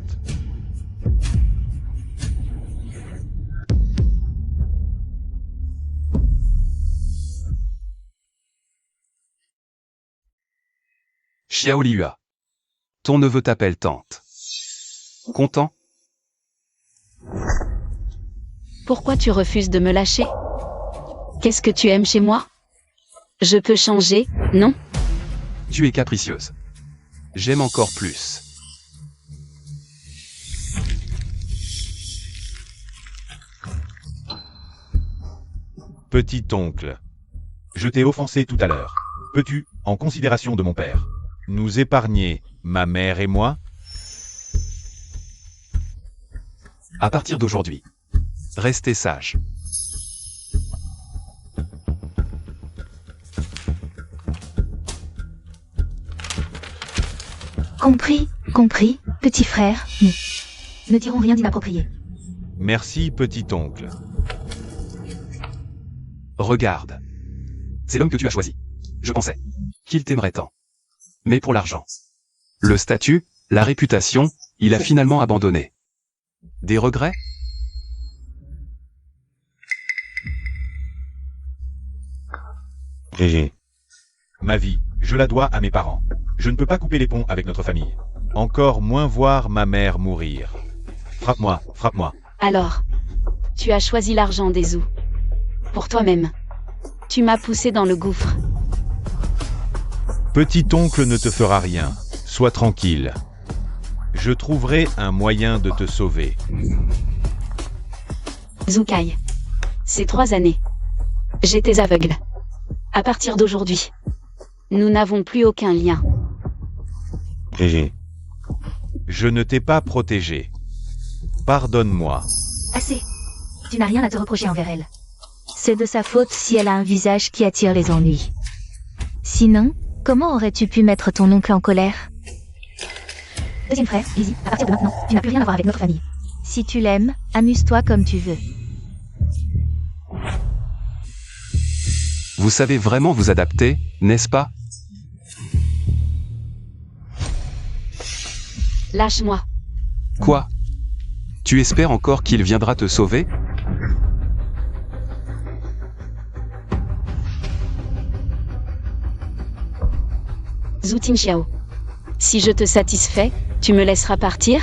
Xiao Liua. Ton neveu t'appelle tante. Content? Pourquoi tu refuses de me lâcher? Qu'est-ce que tu aimes chez moi? Je peux changer, non? Tu es capricieuse. J'aime encore plus. Petit oncle. Je t'ai offensé tout à l'heure. Peux-tu, en considération de mon père. Nous épargner, ma mère et moi? À partir d'aujourd'hui, restez sages. Compris, petit frère, nous ne dirons rien d'inapproprié. Merci, petit oncle. Regarde. C'est l'homme que tu as choisi. Je pensais qu'il t'aimerait tant. Mais pour l'argent, le statut, la réputation, il a finalement abandonné. Des regrets? Gégé. Ma vie, je la dois à mes parents. Je ne peux pas couper les ponts avec notre famille. Encore moins voir ma mère mourir. Frappe-moi, frappe-moi. Alors, tu as choisi l'argent des zoos. Pour toi-même. Tu m'as poussé dans le gouffre. Petit oncle ne te fera rien. Sois tranquille. Je trouverai un moyen de te sauver. Zukai. Ces 3 années. J'étais aveugle. À partir d'aujourd'hui, nous n'avons plus aucun lien. Gégé. Je ne t'ai pas protégé. Pardonne-moi. Assez. Tu n'as rien à te reprocher envers elle. C'est de sa faute si elle a un visage qui attire les ennuis. Sinon, comment aurais-tu pu mettre ton oncle en colère? Deuxième frère, Lizzie, à partir de maintenant, tu n'as plus rien à voir avec notre famille. Si tu l'aimes, amuse-toi comme tu veux. Vous savez vraiment vous adapter, n'est-ce pas? Lâche-moi. Quoi? Tu espères encore qu'il viendra te sauver? Zhu Tingxiao. Si je te satisfais, tu me laisseras partir?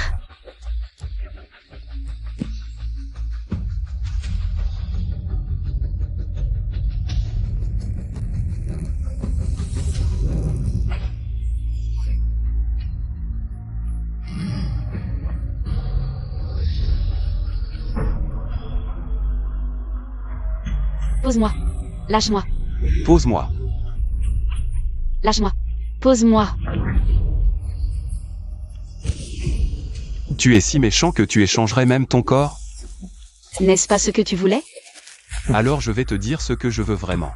Pose-moi. Lâche-moi. Pose-moi. Lâche-moi. Pose-moi. Tu es si méchant que tu échangerais même ton corps? N'est-ce pas ce que tu voulais? Alors je vais te dire ce que je veux vraiment.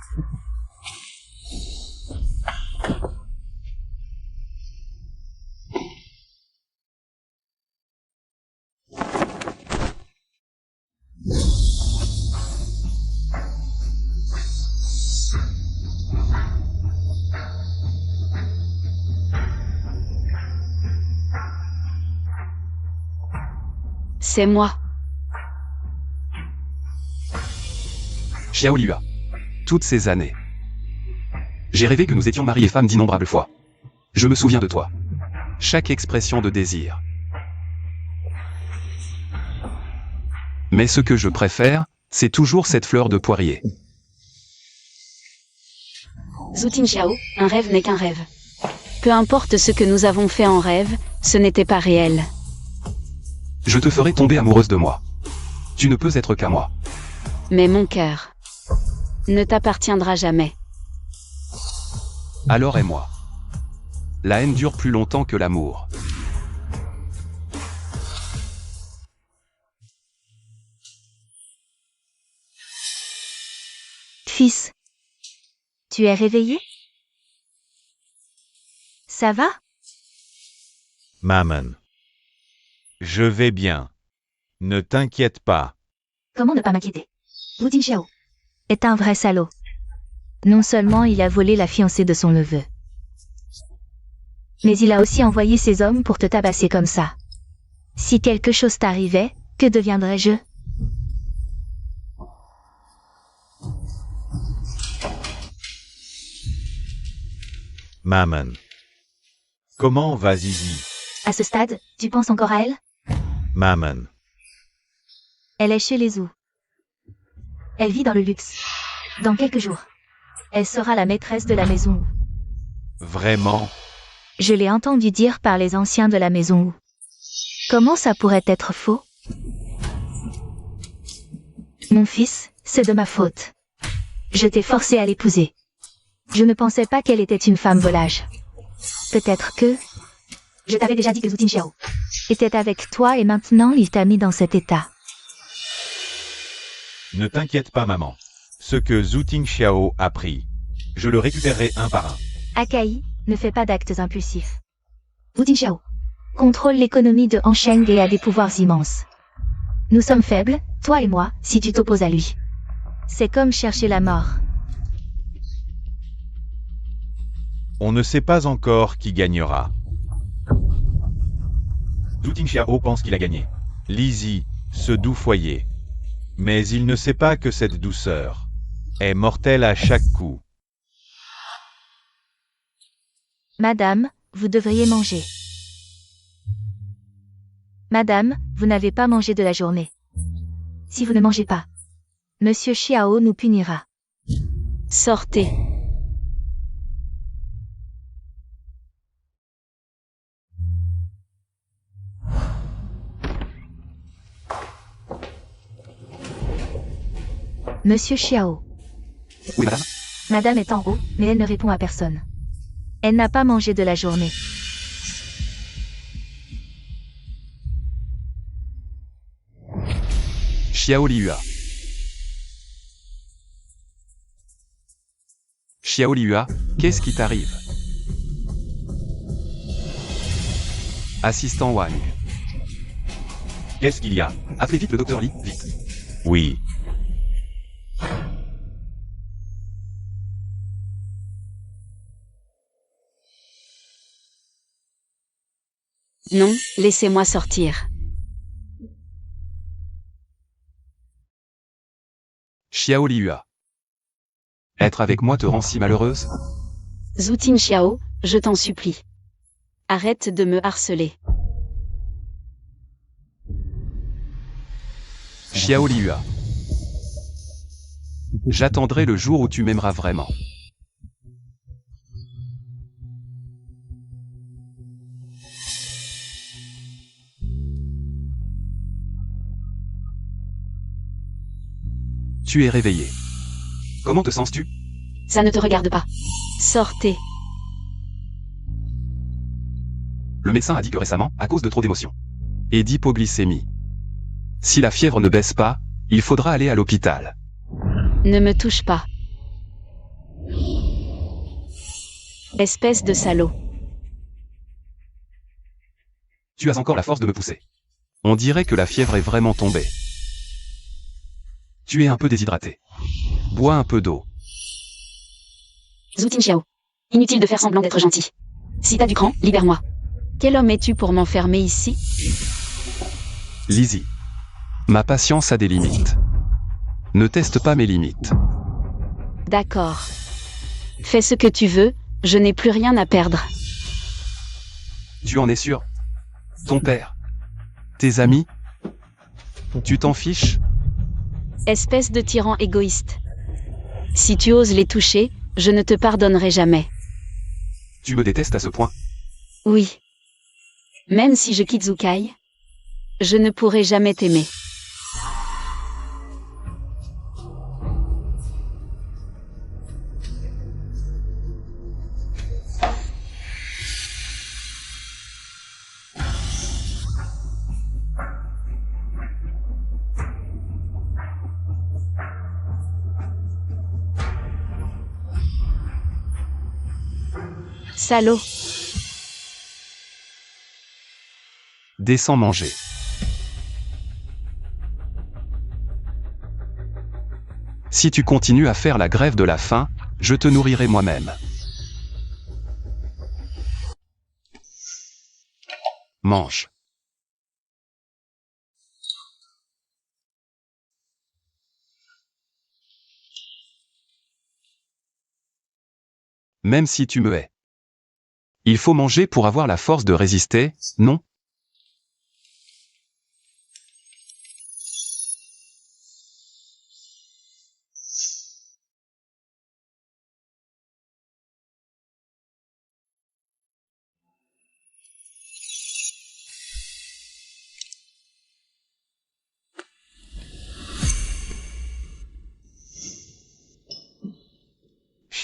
C'est moi. Xiao Lua. Toutes ces années. J'ai rêvé que nous étions mari et femme d'innombrables fois. Je me souviens de toi. Chaque expression de désir. Mais ce que je préfère, c'est toujours cette fleur de poirier. Zhu Tingxiao, un rêve n'est qu'un rêve. Peu importe ce que nous avons fait en rêve, ce n'était pas réel. Je te ferai tomber amoureuse de moi. Tu ne peux être qu'à moi. Mais mon cœur ne t'appartiendra jamais. Alors aime-moi. La haine dure plus longtemps que l'amour. Fils. Tu es réveillé? Ça va? Maman. Je vais bien. Ne t'inquiète pas. Comment ne pas m'inquiéter? Zhu Tingxiao est un vrai salaud. Non seulement il a volé la fiancée de son neveu, mais il a aussi envoyé ses hommes pour te tabasser comme ça. Si quelque chose t'arrivait, que deviendrais-je? Maman. Comment va Zizi? À ce stade, tu penses encore à elle? Maman. Elle est chez les Zhou. Elle vit dans le luxe. Dans quelques jours, elle sera la maîtresse de la maison Wu. Vraiment? Je l'ai entendu dire par les anciens de la maison Wu. Comment ça pourrait être faux? Mon fils, c'est de ma faute. Je t'ai forcé à l'épouser. Je ne pensais pas qu'elle était une femme volage. Peut-être que... Je t'avais déjà dit que Zhu Tingxiao était avec toi et maintenant il t'a mis dans cet état. Ne t'inquiète pas, maman. Ce que Zhu Tingxiao a pris, je le récupérerai un par un. Akai, ne fais pas d'actes impulsifs. Zhu Tingxiao contrôle l'économie de Hansheng et a des pouvoirs immenses. Nous sommes faibles, toi et moi, si tu t'opposes à lui. C'est comme chercher la mort. On ne sait pas encore qui gagnera. Zhu Tingxiao pense qu'il a gagné. Lizzie, ce doux foyer. Mais il ne sait pas que cette douceur est mortelle à chaque coup. Madame, vous devriez manger. Madame, vous n'avez pas mangé de la journée. Si vous ne mangez pas, Monsieur Xiao nous punira. Sortez. Monsieur Xiao. Oui, madame. Madame est en haut, mais elle ne répond à personne. Elle n'a pas mangé de la journée. Xiao Liua. Xiao Liua, qu'est-ce qui t'arrive? Assistant Wang. Qu'est-ce qu'il y a? Appelez vite le docteur Li, vite. Oui. Non, laissez-moi sortir. Xiao Liua. Être avec moi te rend si malheureuse? Zhu Tingxiao, je t'en supplie. Arrête de me harceler. Xiao Liua. J'attendrai le jour où tu m'aimeras vraiment. Tu es réveillé. Comment te sens-tu? Ça ne te regarde pas. Sortez. Le médecin a dit que récemment, à cause de trop d'émotions et d'hypoglycémie, si la fièvre ne baisse pas, il faudra aller à l'hôpital. Ne me touche pas. Espèce de salaud. Tu as encore la force de me pousser. On dirait que la fièvre est vraiment tombée. Tu es un peu déshydraté. Bois un peu d'eau. Zhu Tingxiao. Inutile de faire semblant d'être gentil. Si t'as du cran, libère-moi. Quel homme es-tu pour m'enfermer ici? Lizzie. Ma patience a des limites. Ne teste pas mes limites. D'accord. Fais ce que tu veux, je n'ai plus rien à perdre. Tu en es sûr? Ton père? Tes amis? Tu t'en fiches? Espèce de tyran égoïste. Si tu oses les toucher, je ne te pardonnerai jamais. Tu me détestes à ce point? Oui. Même si je quitte Zukai, je ne pourrai jamais t'aimer. Salaud. Descends manger. Si tu continues à faire la grève de la faim, je te nourrirai moi-même. Mange. Même si tu me hais. Il faut manger pour avoir la force de résister, non?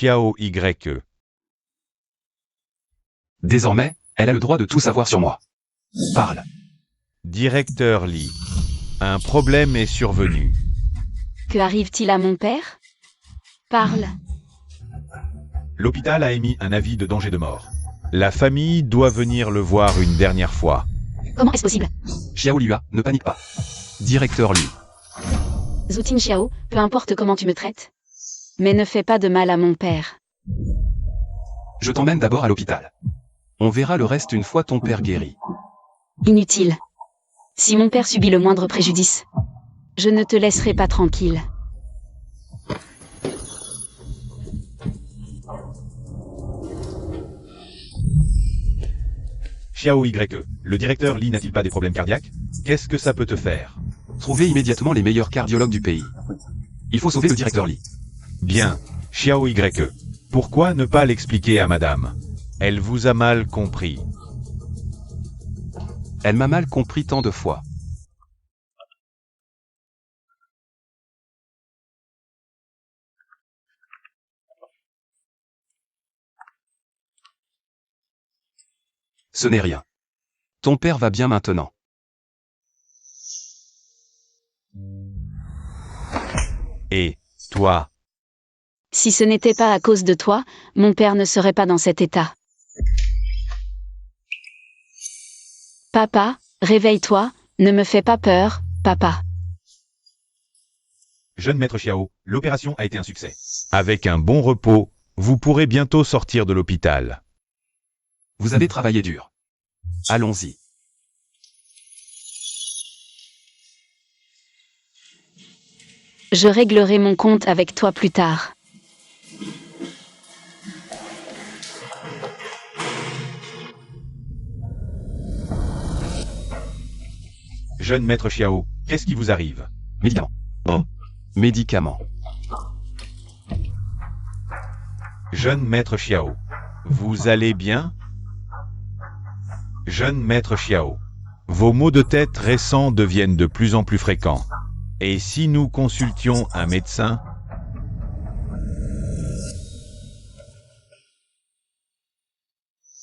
Xiao YE. Désormais, elle a le droit de tout savoir sur moi. Parle. Directeur Li. Un problème est survenu. Que arrive-t-il à mon père? Parle. L'hôpital a émis un avis de danger de mort. La famille doit venir le voir une dernière fois. Comment est-ce possible? Xiao Lua, ne panique pas. Directeur Lu. Zoutin Xiao, peu importe comment tu me traites. Mais ne fais pas de mal à mon père. Je t'emmène d'abord à l'hôpital. On verra le reste une fois ton père guéri. Inutile. Si mon père subit le moindre préjudice, je ne te laisserai pas tranquille. Xiao YE, le directeur Li n'a-t-il pas des problèmes cardiaques? Qu'est-ce que ça peut te faire? Trouvez immédiatement les meilleurs cardiologues du pays. Il faut sauver le directeur Li. Bien, Xiao YE. Pourquoi ne pas l'expliquer à madame? Elle vous a mal compris. Elle m'a mal compris tant de fois. Ce n'est rien. Ton père va bien maintenant. Et, toi, Si ce n'était pas à cause de toi, mon père ne serait pas dans cet état. Papa, réveille-toi, ne me fais pas peur, papa. Jeune maître Xiao, l'opération a été un succès. avec un bon repos, vous pourrez bientôt sortir de l'hôpital. Vous avez travaillé dur. Allons-y. Je réglerai mon compte avec toi plus tard. Jeune maître Xiao, qu'est-ce qui vous arrive? Médicament. Oh. Médicament. Jeune maître Xiao, vous allez bien? Jeune maître Xiao, vos maux de tête récents deviennent de plus en plus fréquents. Et si nous consultions un médecin?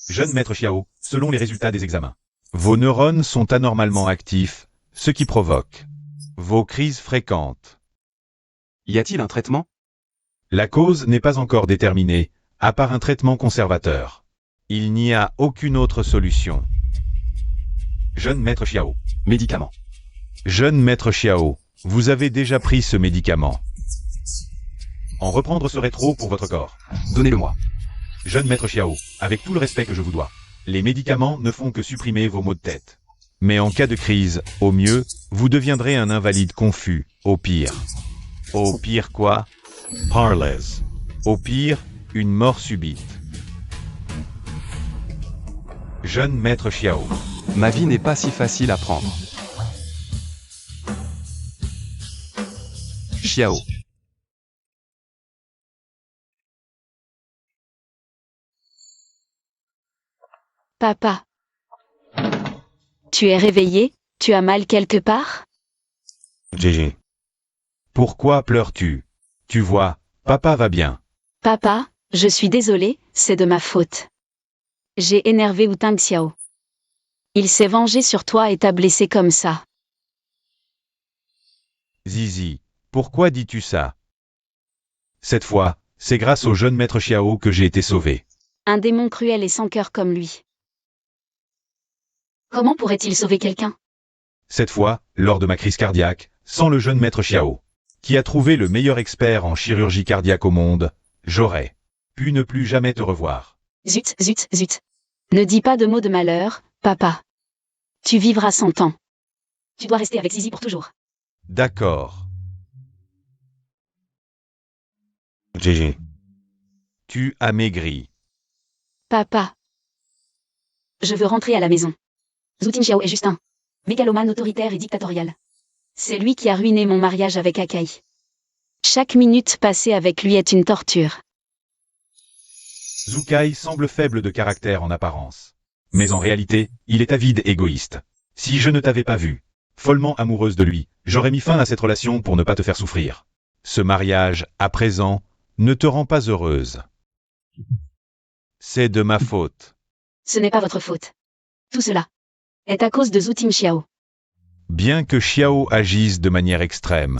Jeune maître Xiao, selon les résultats des examens. Vos neurones sont anormalement actifs, ce qui provoque vos crises fréquentes. Y a-t-il un traitement? La cause n'est pas encore déterminée, à part un traitement conservateur. Il n'y a aucune autre solution. Jeune maître Xiao. Médicament. Jeune maître Xiao, vous avez déjà pris ce médicament. En reprendre serait trop pour votre corps. Donnez-le-moi. Jeune maître Xiao, avec tout le respect que je vous dois, les médicaments ne font que supprimer vos maux de tête. Mais en cas de crise, au mieux, vous deviendrez un invalide confus, au pire. Au pire quoi? Parlez. Au pire, une mort subite. Jeune maître Xiao. Ma vie n'est pas si facile à prendre. Xiao. Papa. Tu es réveillé? Tu as mal quelque part? GG. Pourquoi pleures-tu? Tu vois, papa va bien. Papa, je suis désolé, c'est de ma faute. J'ai énervé Wu Tang Xiao. Il s'est vengé sur toi et t'a blessé comme ça. Zizi, pourquoi dis-tu ça? Cette fois, c'est grâce au jeune maître Xiao que j'ai été sauvé. Un démon cruel et sans cœur comme lui. Comment pourrait-il sauver quelqu'un? Cette fois, lors de ma crise cardiaque, sans le jeune maître Xiao, qui a trouvé le meilleur expert en chirurgie cardiaque au monde, j'aurais pu ne plus jamais te revoir. Zut, zut, zut. Ne dis pas de mots de malheur, papa. Tu vivras 100 ans. Tu dois rester avec Zizi pour toujours. D'accord. GG. Tu as maigri. Papa. Je veux rentrer à la maison. Zoutin Xiao est juste un mégalomane autoritaire et dictatorial. C'est lui qui a ruiné mon mariage avec Akai. Chaque minute passée avec lui est une torture. Zukai semble faible de caractère en apparence. Mais en réalité, il est avide et égoïste. Si je ne t'avais pas vu, follement amoureuse de lui, j'aurais mis fin à cette relation pour ne pas te faire souffrir. Ce mariage, à présent, ne te rend pas heureuse. C'est de ma faute. Ce n'est pas votre faute. Tout cela est à cause de Zhu Tingxiao. Bien que Xiao agisse de manière extrême,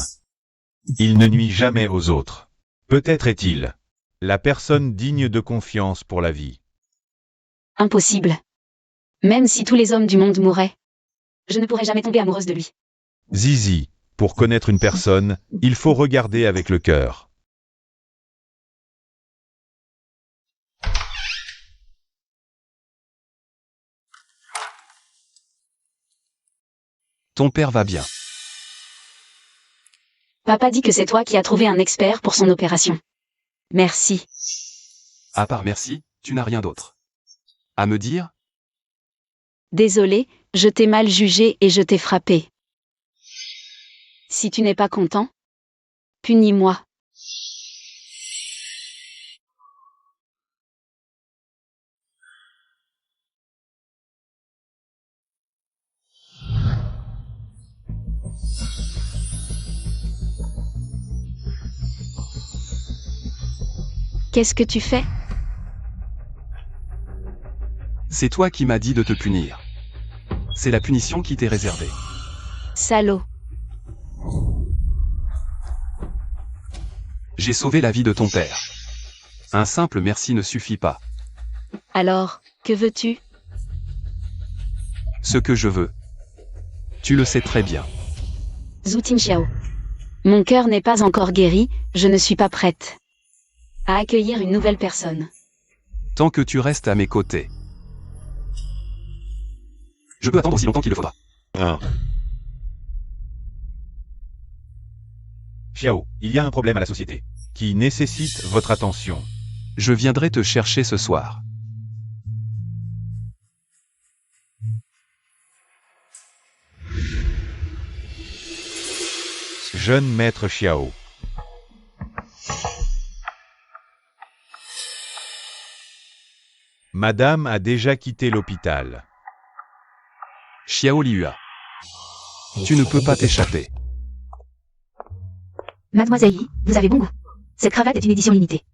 il ne nuit jamais aux autres. Peut-être est-il la personne digne de confiance pour la vie. Impossible. Même si tous les hommes du monde mouraient, je ne pourrais jamais tomber amoureuse de lui. Zizi, pour connaître une personne, il faut regarder avec le cœur. Ton père va bien. Papa dit que c'est toi qui as trouvé un expert pour son opération. Merci. À part merci, tu n'as rien d'autre à me dire? Désolé, je t'ai mal jugé et je t'ai frappé. Si tu n'es pas content, punis-moi. Qu'est-ce que tu fais? C'est toi qui m'as dit de te punir. C'est la punition qui t'est réservée. Salaud. J'ai sauvé la vie de ton père. Un simple merci ne suffit pas. Alors, que veux-tu? Ce que je veux. Tu le sais très bien. Zhu Tingxiao. Mon cœur n'est pas encore guéri, je ne suis pas prête à accueillir une nouvelle personne. Tant que tu restes à mes côtés. Je peux attendre aussi longtemps qu'il le faudra. Xiao, il y a un problème à la société. Qui nécessite votre attention. Je viendrai te chercher ce soir. Jeune maître Xiao. Madame a déjà quitté l'hôpital. Xiao Liua. Tu ne peux pas t'échapper. Mademoiselle Yi, vous avez bon goût. Cette cravate est une édition limitée.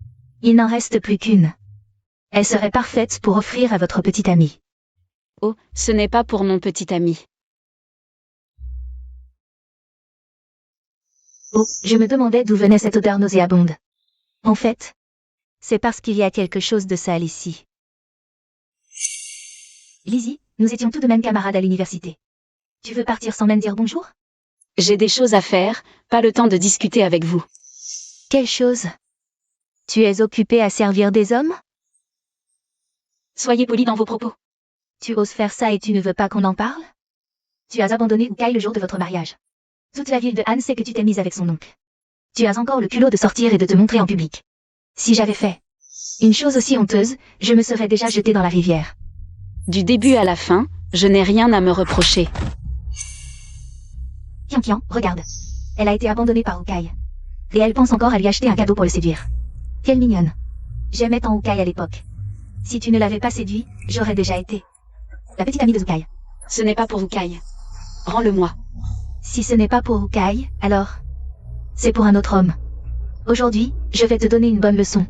Il n'en reste plus qu'une. Elle serait parfaite pour offrir à votre petit ami. Oh, ce n'est pas pour mon petit ami. Oh, je me demandais d'où venait cette odeur nauséabonde. En fait, c'est parce qu'il y a quelque chose de sale ici. Lizzie, nous étions tout de même camarades à l'université. Tu veux partir sans même dire bonjour? J'ai des choses à faire, pas le temps de discuter avec vous. Quelle chose? Tu es occupé à servir des hommes? Soyez poli dans vos propos. Tu oses faire ça et tu ne veux pas qu'on en parle? Tu as abandonné Ukai le jour de votre mariage. Toute la ville de Han sait que tu t'es mise avec son oncle. Tu as encore le culot de sortir et de te montrer en public. Si j'avais fait une chose aussi honteuse, je me serais déjà jetée dans la rivière. Du début à la fin, je n'ai rien à me reprocher. Kian, regarde. Elle a été abandonnée par Ukai. Et elle pense encore à lui acheter un cadeau pour le séduire. Quelle mignonne. J'aimais tant Ukai à l'époque. Si tu ne l'avais pas séduit, j'aurais déjà été la petite amie de Ukai. Ce n'est pas pour Ukai. Rends-le-moi. Si ce n'est pas pour Ukai, alors c'est pour un autre homme. Aujourd'hui, je vais te donner une bonne leçon.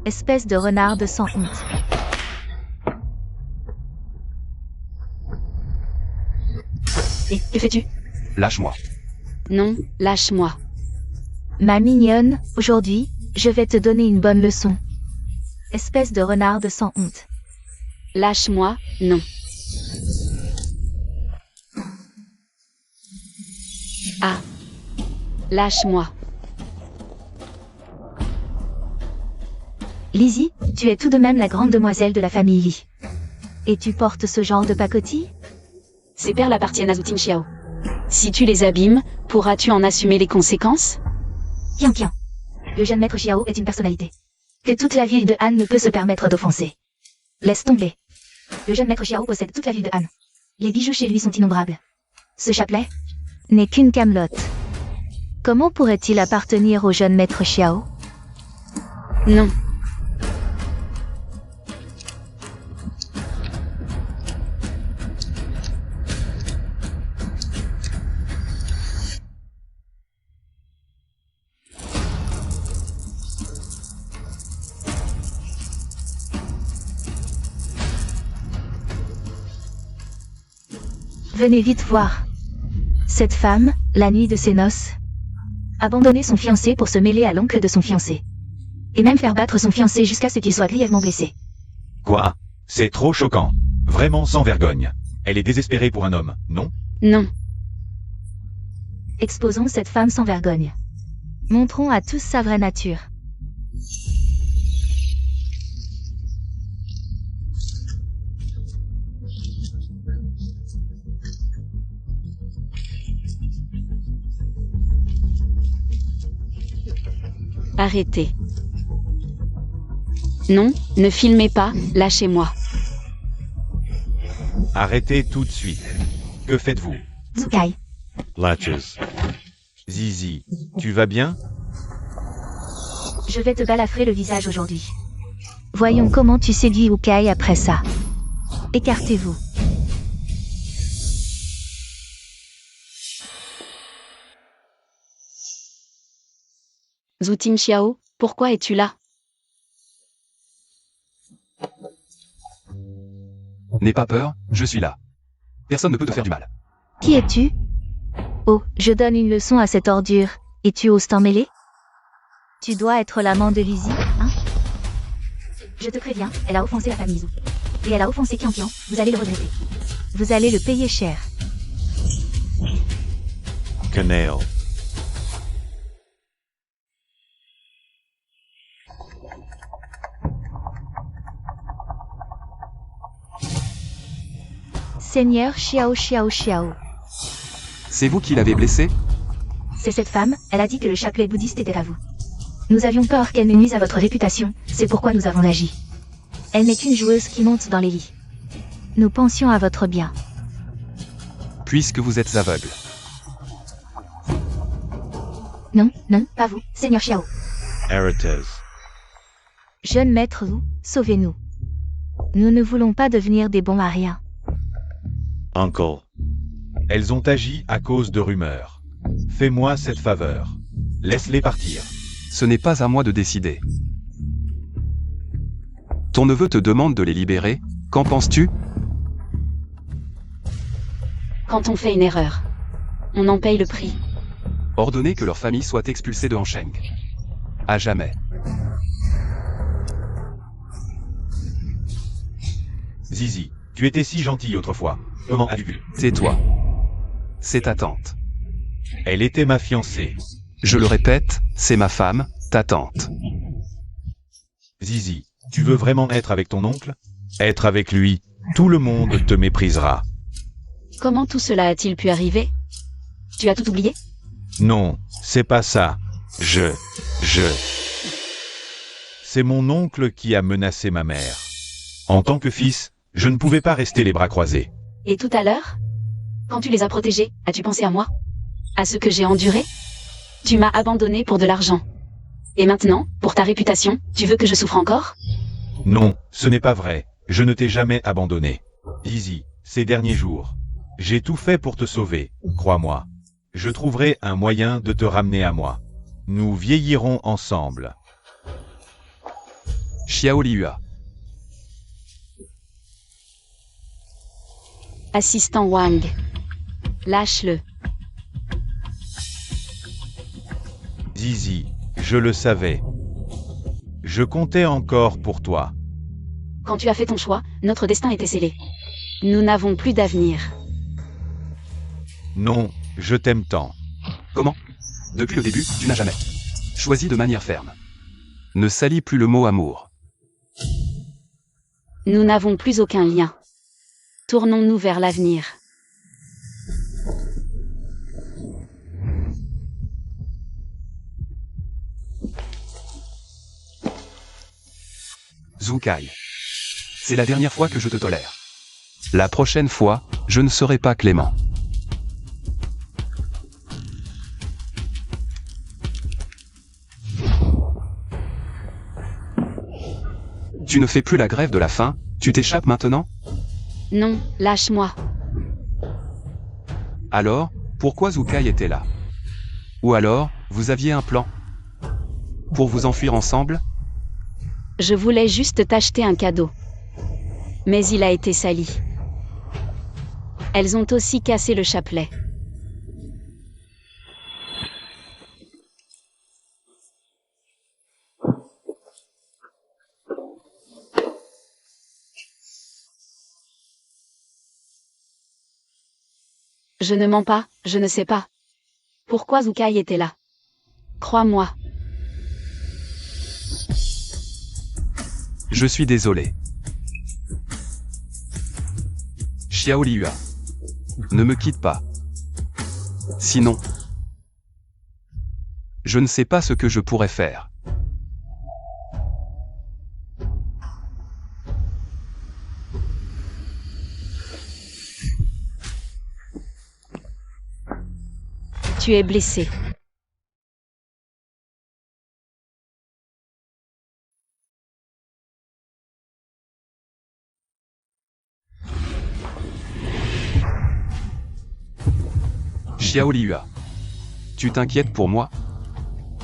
Espèce de renarde sans honte. Et que fais-tu? Lâche-moi. Non, lâche-moi. Ma mignonne, aujourd'hui, je vais te donner une bonne leçon. Espèce de renarde sans honte. Lâche-moi, non. Ah. Lâche-moi. Lizzie, tu es tout de même la grande demoiselle de la famille Yi. Et tu portes ce genre de pacotille? Ces perles appartiennent à Zhu Tingxiao. Si tu les abîmes, pourras-tu en assumer les conséquences? Kian. Le jeune maître Xiao est une personnalité que toute la ville de Han ne peut se permettre d'offenser. Laisse tomber. Le jeune maître Xiao possède toute la ville de Han. Les bijoux chez lui sont innombrables. Ce chapelet n'est qu'une camelote. Comment pourrait-il appartenir au jeune maître Xiao? Non. Venez vite voir. Cette femme, la nuit de ses noces, abandonner son fiancé pour se mêler à l'oncle de son fiancé. Et même faire battre son fiancé jusqu'à ce qu'il soit grièvement blessé. Quoi? C'est trop choquant. Vraiment sans vergogne. Elle est désespérée pour un homme, non? Non. Exposons cette femme sans vergogne. Montrons à tous sa vraie nature. Arrêtez. Non, ne filmez pas, lâchez-moi. Arrêtez tout de suite. Que faites-vous? Zukai, Latches. Zizi, tu vas bien? je vais te balafrer le visage aujourd'hui. Voyons comment tu séduis Ukai après ça. Écartez-vous. Zhuting Xiao, pourquoi es-tu là? N'aie pas peur, je suis là. Personne ne peut te faire du mal. Qui es-tu? Oh, je donne une leçon à cette ordure, et tu oses t'en mêler? Tu dois être l'amant de Lizzie, hein? Je te préviens, elle a offensé la famille Zhu. Et elle a offensé Qianqian, vous allez le regretter. Vous allez le payer cher. Canal. Seigneur Xiao Xiao Xiao. C'est vous qui l'avez blessé? C'est cette femme, elle a dit que le chapelet bouddhiste était à vous. Nous avions peur qu'elle ne nuise à votre réputation, c'est pourquoi nous avons agi. Elle n'est qu'une joueuse qui monte dans les lits. Nous pensions à votre bien. Puisque vous êtes aveugle. Non, non, pas vous, Seigneur Xiao. Heritage. Jeune maître Zhu, sauvez-nous. Nous ne voulons pas devenir des bons à rien. Uncle. Elles ont agi à cause de rumeurs. Fais-moi cette faveur. Laisse-les partir. Ce n'est pas à moi de décider. Ton neveu te demande de les libérer, qu'en penses-tu? Quand on fait une erreur, on en paye le prix. Ordonner que leur famille soit expulsée de Hansheng. À jamais. Zizi, tu étais si gentille autrefois. Comment as-tu vu? Tais-toi. C'est ta tante. Elle était ma fiancée. Je le répète, c'est ma femme, ta tante. Zizi, tu veux vraiment être avec ton oncle? Être avec lui, tout le monde te méprisera. Comment tout cela a-t-il pu arriver? Tu as tout oublié? Non, c'est pas ça. C'est mon oncle qui a menacé ma mère. En tant que fils, je ne pouvais pas rester les bras croisés. Et tout à l'heure? Quand tu les as protégés, as-tu pensé à moi? À ce que j'ai enduré? Tu m'as abandonné pour de l'argent. Et maintenant, pour ta réputation, tu veux que je souffre encore? Non, ce n'est pas vrai. Je ne t'ai jamais abandonné. Zizi, ces derniers jours, j'ai tout fait pour te sauver, crois-moi. Je trouverai un moyen de te ramener à moi. Nous vieillirons ensemble. Xiao Liua. Assistant Wang. Lâche-le. Zizi, je le savais. Je comptais encore pour toi. Quand tu as fait ton choix, notre destin était scellé. Nous n'avons plus d'avenir. Non, je t'aime tant. Comment? Depuis le début, tu n'as jamais choisi de manière ferme. Ne salis plus le mot amour. Nous n'avons plus aucun lien. Tournons-nous vers l'avenir. Zukai. C'est la dernière fois que je te tolère. La prochaine fois, je ne serai pas clément. Tu ne fais plus la grève de la faim, tu t'échappes maintenant? Non, lâche-moi. Alors, pourquoi Zukai était là? Ou alors, vous aviez un plan? Pour vous enfuir ensemble? Je voulais juste t'acheter un cadeau. Mais il a été sali. Elles ont aussi cassé le chapelet. Je ne mens pas, je ne sais pas. Pourquoi Zukai était là? Crois-moi. Je suis désolé. Xiao Liyue. Ne me quitte pas. Sinon, je ne sais pas ce que je pourrais faire. Tu es blessé. Xiao Liyue. Tu t'inquiètes pour moi?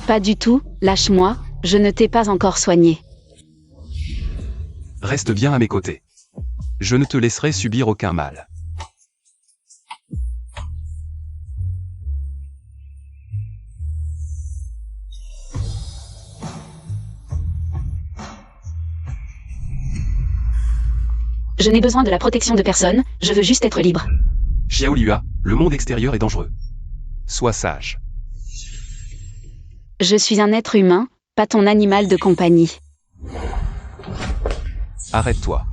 Pas du tout, lâche-moi, je ne t'ai pas encore soigné. Reste bien à mes côtés. Je ne te laisserai subir aucun mal. Je n'ai besoin de la protection de personne, je veux juste être libre. Xiao Liyue, le monde extérieur est dangereux. Sois sage. Je suis un être humain, pas ton animal de compagnie. Arrête-toi.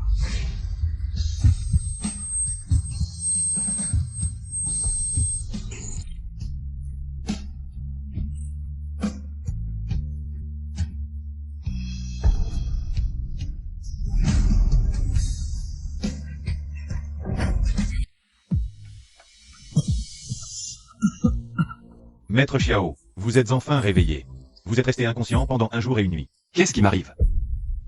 Maître Xiao, vous êtes enfin réveillé. Vous êtes resté inconscient pendant un jour et une nuit. Qu'est-ce qui m'arrive?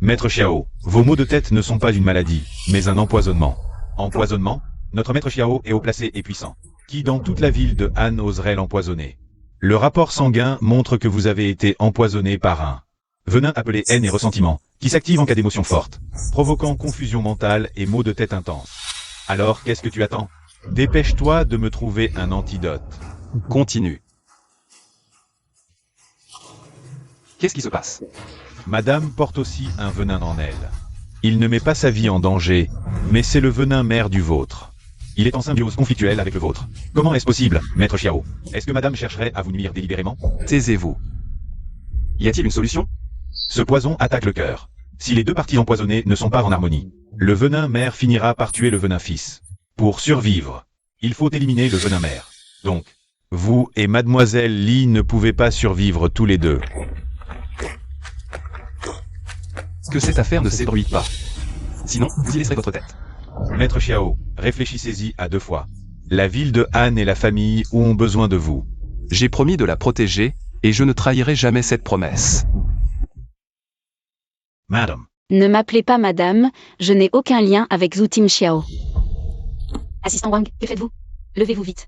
Maître Xiao, vos maux de tête ne sont pas une maladie, mais un empoisonnement. Empoisonnement? Notre maître Xiao est haut placé et puissant. Qui dans toute la ville de Han oserait l'empoisonner? Le rapport sanguin montre que vous avez été empoisonné par un venin appelé haine et ressentiment, qui s'active en cas d'émotion forte, provoquant confusion mentale et maux de tête intenses. Alors, qu'est-ce que tu attends? Dépêche-toi de me trouver un antidote. Continue. Qu'est-ce qui se passe? Madame porte aussi un venin en elle. Il ne met pas sa vie en danger, mais c'est le venin mère du vôtre. Il est en symbiose conflictuelle avec le vôtre. Comment est-ce possible, maître Xiao? Est-ce que madame chercherait à vous nuire délibérément? Taisez-vous. Y a-t-il une solution? Ce poison attaque le cœur. Si les deux parties empoisonnées ne sont pas en harmonie, le venin mère finira par tuer le venin fils. Pour survivre, il faut éliminer le venin mère. Donc, vous et mademoiselle Li ne pouvez pas survivre tous les deux. Que cette affaire ne s'ébruite pas. Sinon, vous y laisserez votre tête. Maître Xiao, réfléchissez-y à deux fois. La ville de Han et la famille ont besoin de vous. J'ai promis de la protéger, et je ne trahirai jamais cette promesse. Madame. Ne m'appelez pas madame, je n'ai aucun lien avec Zhu Tim Xiao. Assistant Wang, que faites-vous? Levez-vous vite.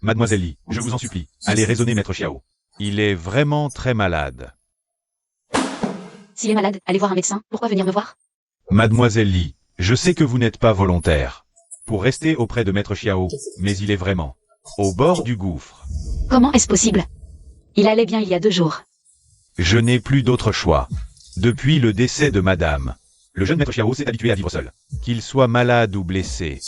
Mademoiselle Li, je vous en supplie, allez raisonner maître Xiao. Il est vraiment très malade. S'il est malade, allez voir un médecin, pourquoi venir me voir? Mademoiselle Li, je sais que vous n'êtes pas volontaire pour rester auprès de maître Xiao, mais il est vraiment au bord du gouffre. Comment est-ce possible? Il allait bien il y a 2 jours. Je n'ai plus d'autre choix. Depuis le décès de madame, Le jeune maître Xiao s'est habitué à vivre seul. qu'il soit malade ou blessé,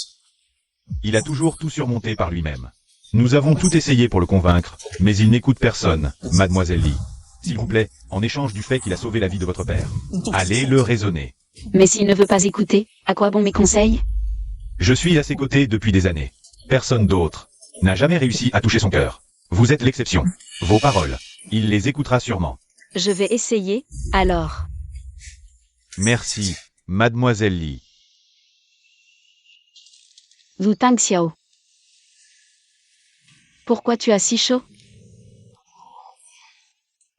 Il a toujours tout surmonté par lui-même. Nous avons tout essayé pour le convaincre, mais il n'écoute personne, mademoiselle Li. S'il vous plaît, en échange du fait qu'il a sauvé la vie de votre père, allez le raisonner. Mais s'il ne veut pas écouter, à quoi bon mes conseils? Je suis à ses côtés depuis des années. Personne d'autre n'a jamais réussi à toucher son cœur. Vous êtes l'exception. Vos paroles, il les écoutera sûrement. Je vais essayer, alors. merci, mademoiselle Li. Zhu Tang Xiao. Pourquoi tu as si chaud?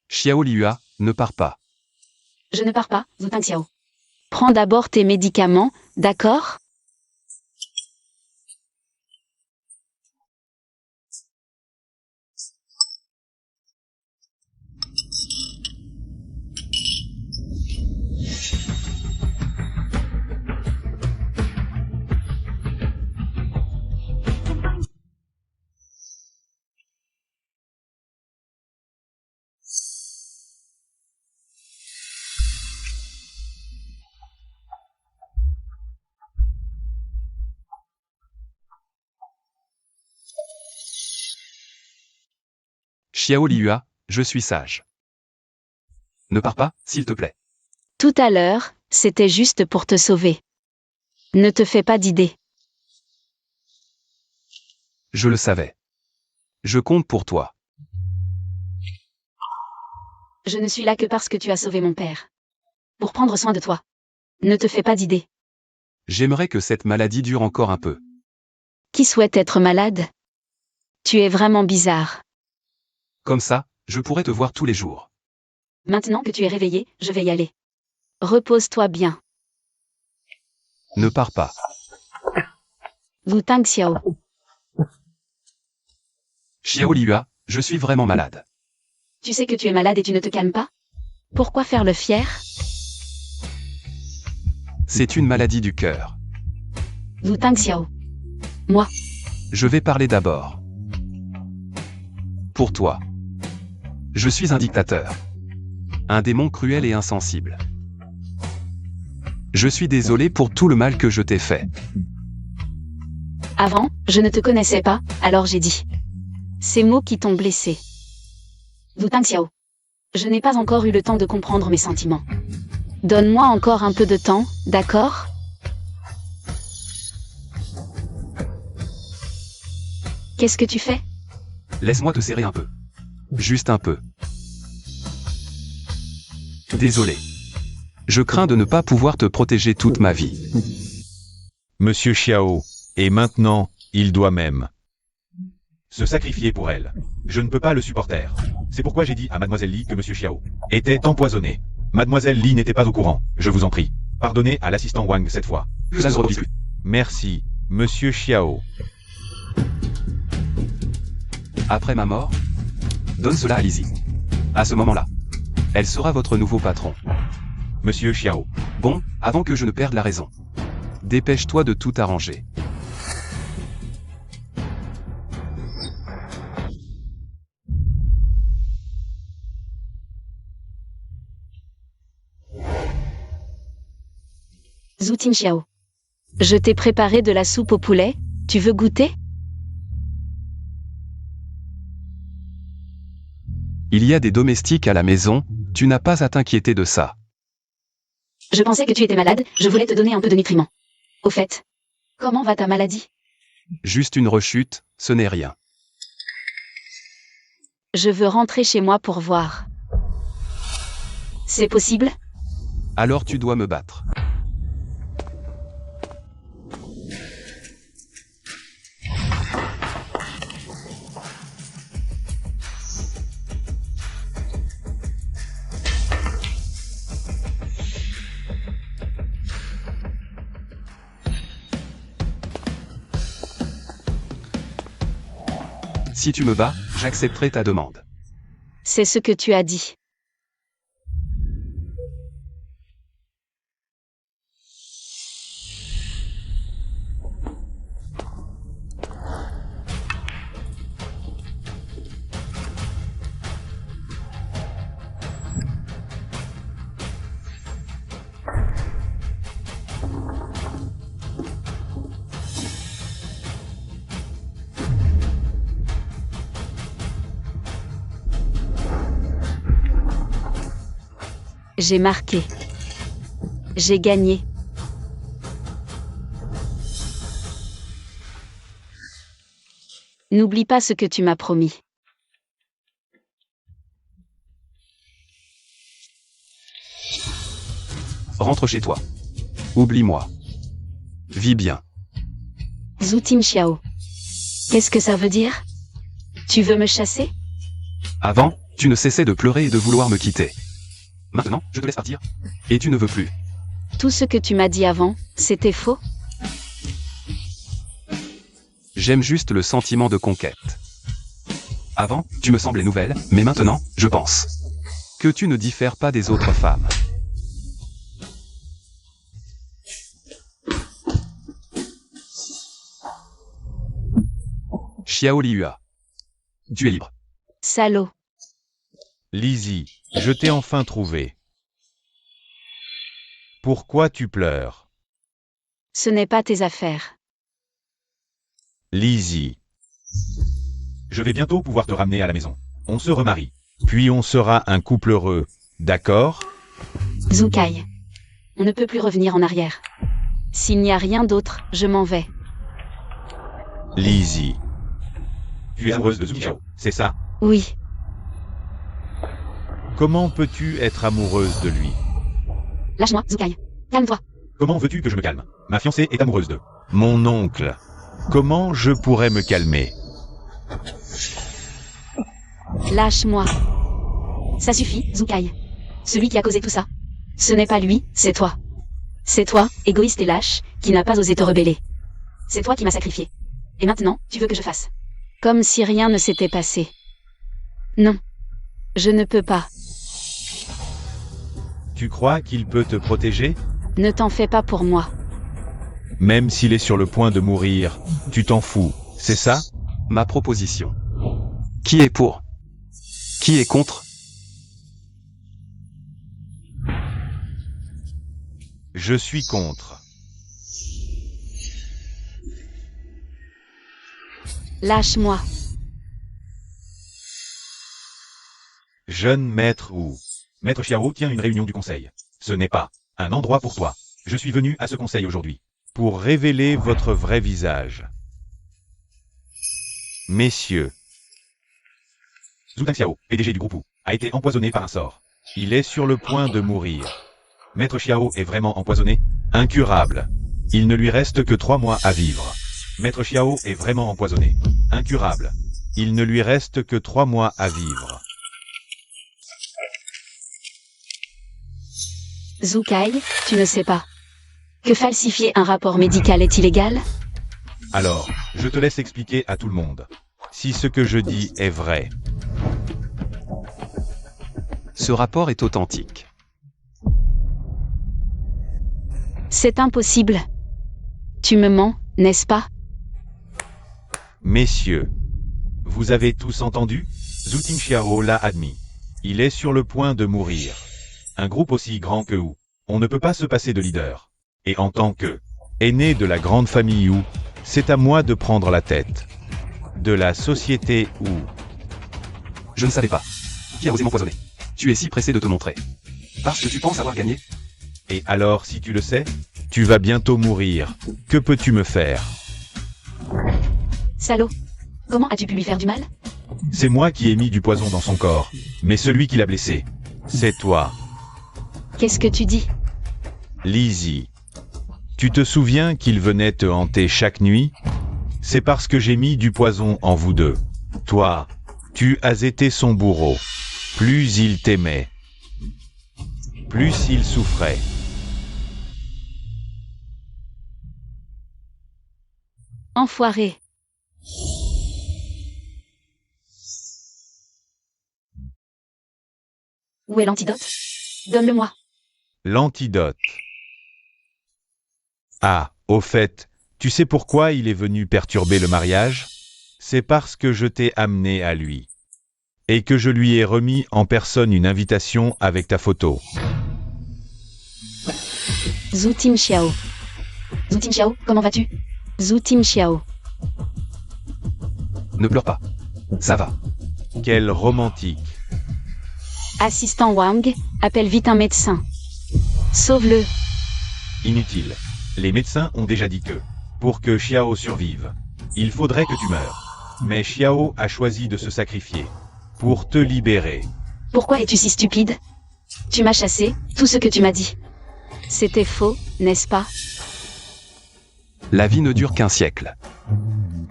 Xiao Liyue, ne pars pas. Je ne pars pas, Zhu Tang Xiao. Prends d'abord tes médicaments, d'accord? Xiao Liua, je suis sage. Ne pars pas, s'il te plaît. Tout à l'heure, c'était juste pour te sauver. Ne te fais pas d'idées. Je le savais. Je compte pour toi. Je ne suis là que parce que tu as sauvé mon père. Pour prendre soin de toi. Ne te fais pas d'idées. J'aimerais que cette maladie dure encore un peu. Qui souhaite être malade? Tu es vraiment bizarre. Comme ça, je pourrais te voir tous les jours. Maintenant que tu es réveillé, je vais y aller. Repose-toi bien. Ne pars pas. Wu Tang Xiao. Xiao Liua, je suis vraiment malade. Tu sais que tu es malade et tu ne te calmes pas? Pourquoi faire le fier? C'est une maladie du cœur. Wu Tang Xiao. Moi. Je vais parler d'abord. Pour toi. Je suis un dictateur. Un démon cruel et insensible. Je suis désolé pour tout le mal que je t'ai fait. Avant, je ne te connaissais pas, alors j'ai dit. Ces mots qui t'ont blessé. Wu Tang Xiao. Je n'ai pas encore eu le temps de comprendre mes sentiments. Donne-moi encore un peu de temps, d'accord? Qu'est-ce que tu fais? Laisse-moi te serrer un peu. Juste un peu. Désolé. Je crains de ne pas pouvoir te protéger toute ma vie. Monsieur Xiao, et maintenant, il doit même. Se sacrifier pour elle. Je ne peux pas le supporter. C'est pourquoi j'ai dit à Mademoiselle Li que Monsieur Xiao était empoisonné. Mademoiselle Li n'était pas au courant, je vous en prie. Pardonnez à l'assistant Wang cette fois. Ça se reproduit plus. Merci, Monsieur Xiao. Après ma mort, donne cela à Lizzie. À ce moment-là, elle sera votre nouveau patron. Monsieur Xiao. Bon, avant que je ne perde la raison. Dépêche-toi de tout arranger. Zhu Tin Xiao. Je t'ai préparé de la soupe au poulet, tu veux goûter? Il y a des domestiques à la maison, tu n'as pas à t'inquiéter de ça. Je pensais que tu étais malade, je voulais te donner un peu de nutriments. Au fait, comment va ta maladie? Juste une rechute, ce n'est rien. Je veux rentrer chez moi pour voir. C'est possible? Alors tu dois me battre. Si tu me bats, j'accepterai ta demande. C'est ce que tu as dit. J'ai marqué. J'ai gagné. N'oublie pas ce que tu m'as promis. Rentre chez toi. Oublie-moi. Vis bien. Zhu Tin Xiao. Qu'est-ce que ça veut dire? Tu veux me chasser? Avant, tu ne cessais de pleurer et de vouloir me quitter. Maintenant, je te laisse partir. Et tu ne veux plus. Tout ce que tu m'as dit avant, c'était faux? J'aime juste le sentiment de conquête. Avant, tu me semblais nouvelle, mais maintenant, je pense que tu ne diffères pas des autres femmes. Xiao Liua. Tu es libre. Salaud. Lizzie, je t'ai enfin trouvé. Pourquoi tu pleures? Ce n'est pas tes affaires. Lizzie. Je vais bientôt pouvoir te ramener à la maison. On se remarie. Puis on sera un couple heureux. D'accord? Zhu Kai. On ne peut plus revenir en arrière. S'il n'y a rien d'autre, je m'en vais. Lizzie. Tu es amoureuse de Zhu Xiao, c'est ça? Oui. Comment peux-tu être amoureuse de lui? Lâche-moi, Zhu Kai. Calme-toi. Comment veux-tu que je me calme? Ma fiancée est amoureuse de... Mon oncle. Comment je pourrais me calmer? Lâche-moi. Ça suffit, Zhu Kai. Celui qui a causé tout ça. Ce n'est pas lui, c'est toi. C'est toi, égoïste et lâche, qui n'a pas osé te rebeller. C'est toi qui m'as sacrifié. Et maintenant, tu veux que je fasse. Comme si rien ne s'était passé. Non. Je ne peux pas. Tu crois qu'il peut te protéger? Ne t'en fais pas pour moi. Même s'il est sur le point de mourir, tu t'en fous, c'est ça? Ma proposition. Qui est pour? Qui est contre? Je suis contre. Lâche-moi. Jeune maître Wu. Maître Xiao tient une réunion du conseil. Ce n'est pas un endroit pour toi. Je suis venu à ce conseil aujourd'hui. Pour révéler votre vrai visage. Messieurs, Zhu Xiao, PDG du groupe Wu, a été empoisonné par un sort. il est sur le point de mourir. Maître Xiao est vraiment empoisonné? Incurable. Il ne lui reste que 3 mois à vivre. Maître Xiao est vraiment empoisonné. Incurable. Il ne lui reste que 3 mois à vivre. Zhu Kai, tu ne sais pas. Que falsifier un rapport médical est illégal? Alors, je te laisse expliquer à tout le monde. Si ce que je dis est vrai. Ce rapport est authentique. C'est impossible. Tu me mens, n'est-ce pas? Messieurs, Vous avez tous entendu? Zhu Xiao l'a admis. il est sur le point de mourir. Un groupe aussi grand que Wu, on ne peut pas se passer de leader. Et en tant que Aîné de la grande famille Wu, c'est à moi de prendre la tête. De la société Wu. Je ne savais pas. Qui a osé m'empoisonner? Tu es si pressé de te montrer. Parce que tu penses avoir gagné? Et alors, si tu le sais? Tu vas bientôt mourir. Que peux-tu me faire? Salaud. Comment as-tu pu lui faire du mal? C'est moi qui ai mis du poison dans son corps. Mais celui qui l'a blessé, C'est toi, Qu'est-ce que tu dis? Lizzie. Tu te souviens qu'il venait te hanter chaque nuit? C'est parce que j'ai mis du poison en vous deux. Toi, tu as été son bourreau. Plus il t'aimait, plus il souffrait. Enfoiré. Où est l'antidote? Donne-le-moi. L'antidote. Ah, au fait, tu sais pourquoi il est venu perturber le mariage? C'est parce que je t'ai amené à lui. Et que je lui ai remis en personne une invitation avec ta photo. Zhu Xiao. Zhu Xiao, comment vas-tu? Zhu Xiao. Ne pleure pas. Ça va. Quel romantique. Assistant Wang, appelle vite un médecin. Sauve-le. Inutile. Les médecins ont déjà dit que, pour que Xiao survive, il faudrait que tu meurs. Mais Xiao a choisi de se sacrifier. Pour te libérer. Pourquoi es-tu si stupide? Tu m'as chassé, tout ce que tu m'as dit. C'était faux, n'est-ce pas? La vie ne dure qu'un siècle.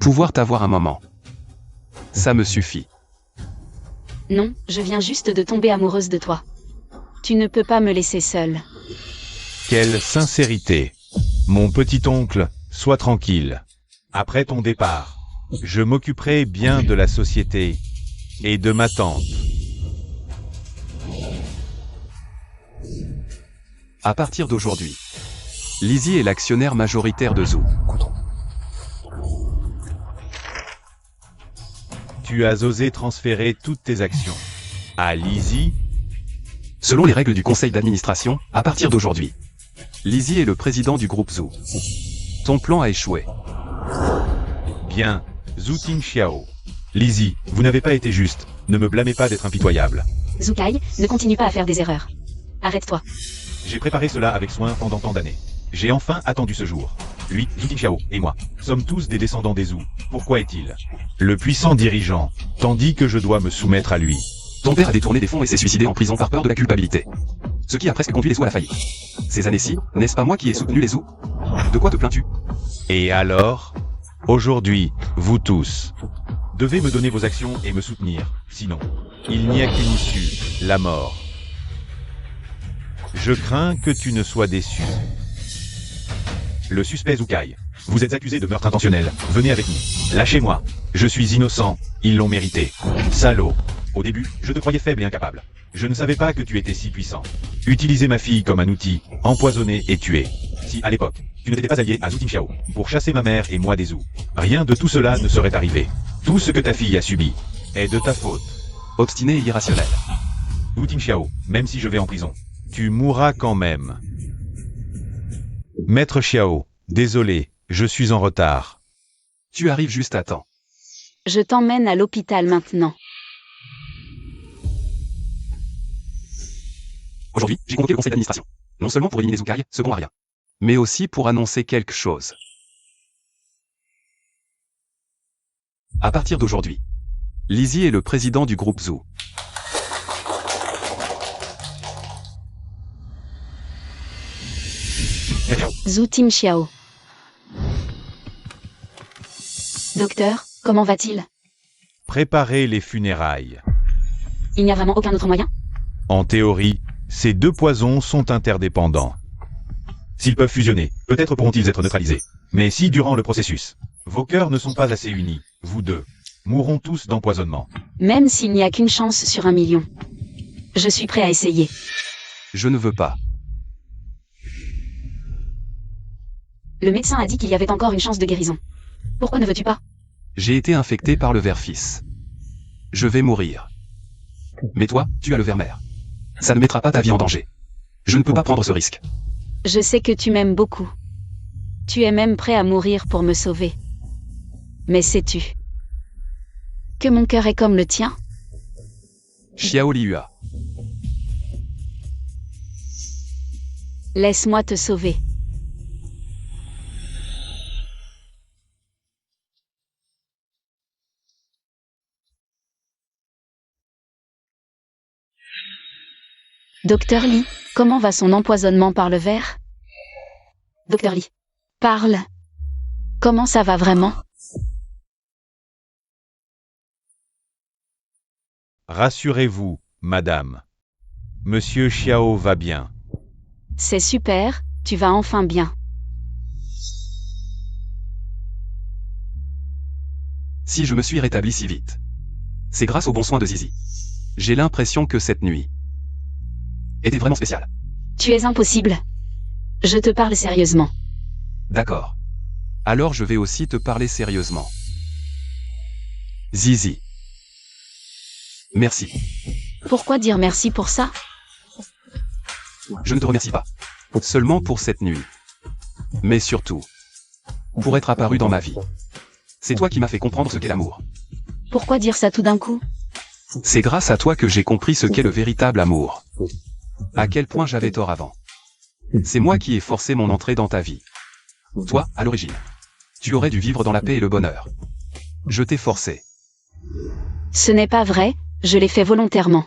Pouvoir t'avoir un moment. Ça me suffit. Non, je viens juste de tomber amoureuse de toi. Tu ne peux pas me laisser seule. Quelle sincérité. Mon petit oncle, sois tranquille. Après ton départ, Je m'occuperai bien de la société et de ma tante. À partir d'aujourd'hui, Lizzie est l'actionnaire majoritaire de Zhu. Tu as osé transférer toutes tes actions à Lizzie. Selon les règles du conseil d'administration, à partir d'aujourd'hui, Lizzie est le président du groupe Zhu. Ton plan a échoué. Bien, Zhu Xiao. Lizzie, vous n'avez pas été juste. Ne me blâmez pas d'être impitoyable. Zukai, ne continue pas à faire des erreurs. Arrête-toi. J'ai préparé cela avec soin pendant tant d'années. J'ai enfin attendu ce jour. Lui, Zhu Tingxiao, et moi, sommes tous des descendants des Zhou. Pourquoi est-il le puissant dirigeant, tandis que je dois me soumettre à lui? Ton père a détourné des fonds et s'est suicidé en prison par peur de la culpabilité. Ce qui a presque conduit les Zhou à la faillite. Ces années-ci, n'est-ce pas moi qui ai soutenu les Zhou? De quoi te plains-tu? Et alors? Aujourd'hui, vous tous, Devez me donner vos actions et me soutenir, sinon. il n'y a qu'une issue, la mort. Je crains que tu ne sois déçu. Le suspect Zukai. Vous êtes accusé de meurtre intentionnel. Venez avec nous. Lâchez-moi. Je suis innocent. Ils l'ont mérité. Salaud. Au début, je te croyais faible et incapable. Je ne savais pas que tu étais si puissant. Utiliser ma fille comme un outil, empoisonner et tuer. Si, à l'époque, tu n'étais pas allié à Zhu Tingxiao pour chasser ma mère et moi des Zhou, rien de tout cela ne serait arrivé. Tout ce que ta fille a subi est de ta faute. Obstiné et irrationnel. Zhu Tingxiao, même si je vais en prison. Tu mourras quand même. Maître Xiao, désolé, je suis en retard. Tu arrives juste à temps. Je t'emmène à l'hôpital maintenant. Aujourd'hui, j'ai convoqué le conseil d'administration. Non seulement pour éliminer Zukai, ce bon à rien, mais aussi pour annoncer quelque chose. À partir d'aujourd'hui, Lizzie est le président du groupe Zhou. Zhu Tingxiao. Docteur, comment va-t-il? Préparez les funérailles. Il n'y a vraiment aucun autre moyen? En théorie, ces deux poisons sont interdépendants. S'ils peuvent fusionner, peut-être pourront-ils être neutralisés. Mais si, durant le processus, vos cœurs ne sont pas assez unis, vous deux mourront tous d'empoisonnement. Même s'il n'y a qu'une chance sur 1 million. Je suis prêt à essayer. Je ne veux pas. Le médecin a dit qu'il y avait encore une chance de guérison. Pourquoi ne veux-tu pas? J'ai été infecté par le ver fils. Je vais mourir. Mais toi, tu as le ver mère. Ça ne mettra pas ta vie en danger. Je ne peux pas prendre ce risque. Je sais que tu m'aimes beaucoup. Tu es même prêt à mourir pour me sauver. Mais sais-tu que mon cœur est comme le tien? Xiao Liua. Laisse-moi te sauver. Docteur Li, comment va son empoisonnement par le ver? Docteur Li, parle. Comment ça va vraiment? Rassurez-vous, madame. Monsieur Xiao va bien. C'est super, tu vas enfin bien. Si je me suis rétabli si vite, c'est grâce aux bons soins de Zizi. J'ai l'impression que cette nuit était vraiment spéciale. Tu es impossible. Je te parle sérieusement. D'accord. Alors je vais aussi te parler sérieusement. Zizi. Merci. Pourquoi dire merci pour ça? Je ne te remercie pas. Seulement pour cette nuit. Mais surtout, pour être apparu dans ma vie. C'est toi qui m'as fait comprendre ce qu'est l'amour. Pourquoi dire ça tout d'un coup? C'est grâce à toi que j'ai compris ce qu'est le véritable amour. À quel point j'avais tort avant. C'est moi qui ai forcé mon entrée dans ta vie. Toi, à l'origine, tu aurais dû vivre dans la paix et le bonheur. Je t'ai forcé. Ce n'est pas vrai, je l'ai fait volontairement.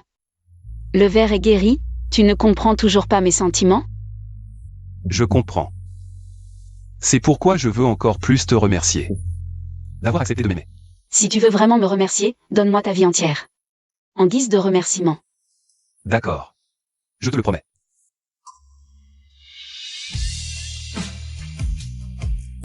Le ver est guéri, tu ne comprends toujours pas mes sentiments? Je comprends. C'est pourquoi je veux encore plus te remercier. D'avoir accepté de m'aimer. Si tu veux vraiment me remercier, donne-moi ta vie entière. En guise de remerciement. D'accord. Je te le promets.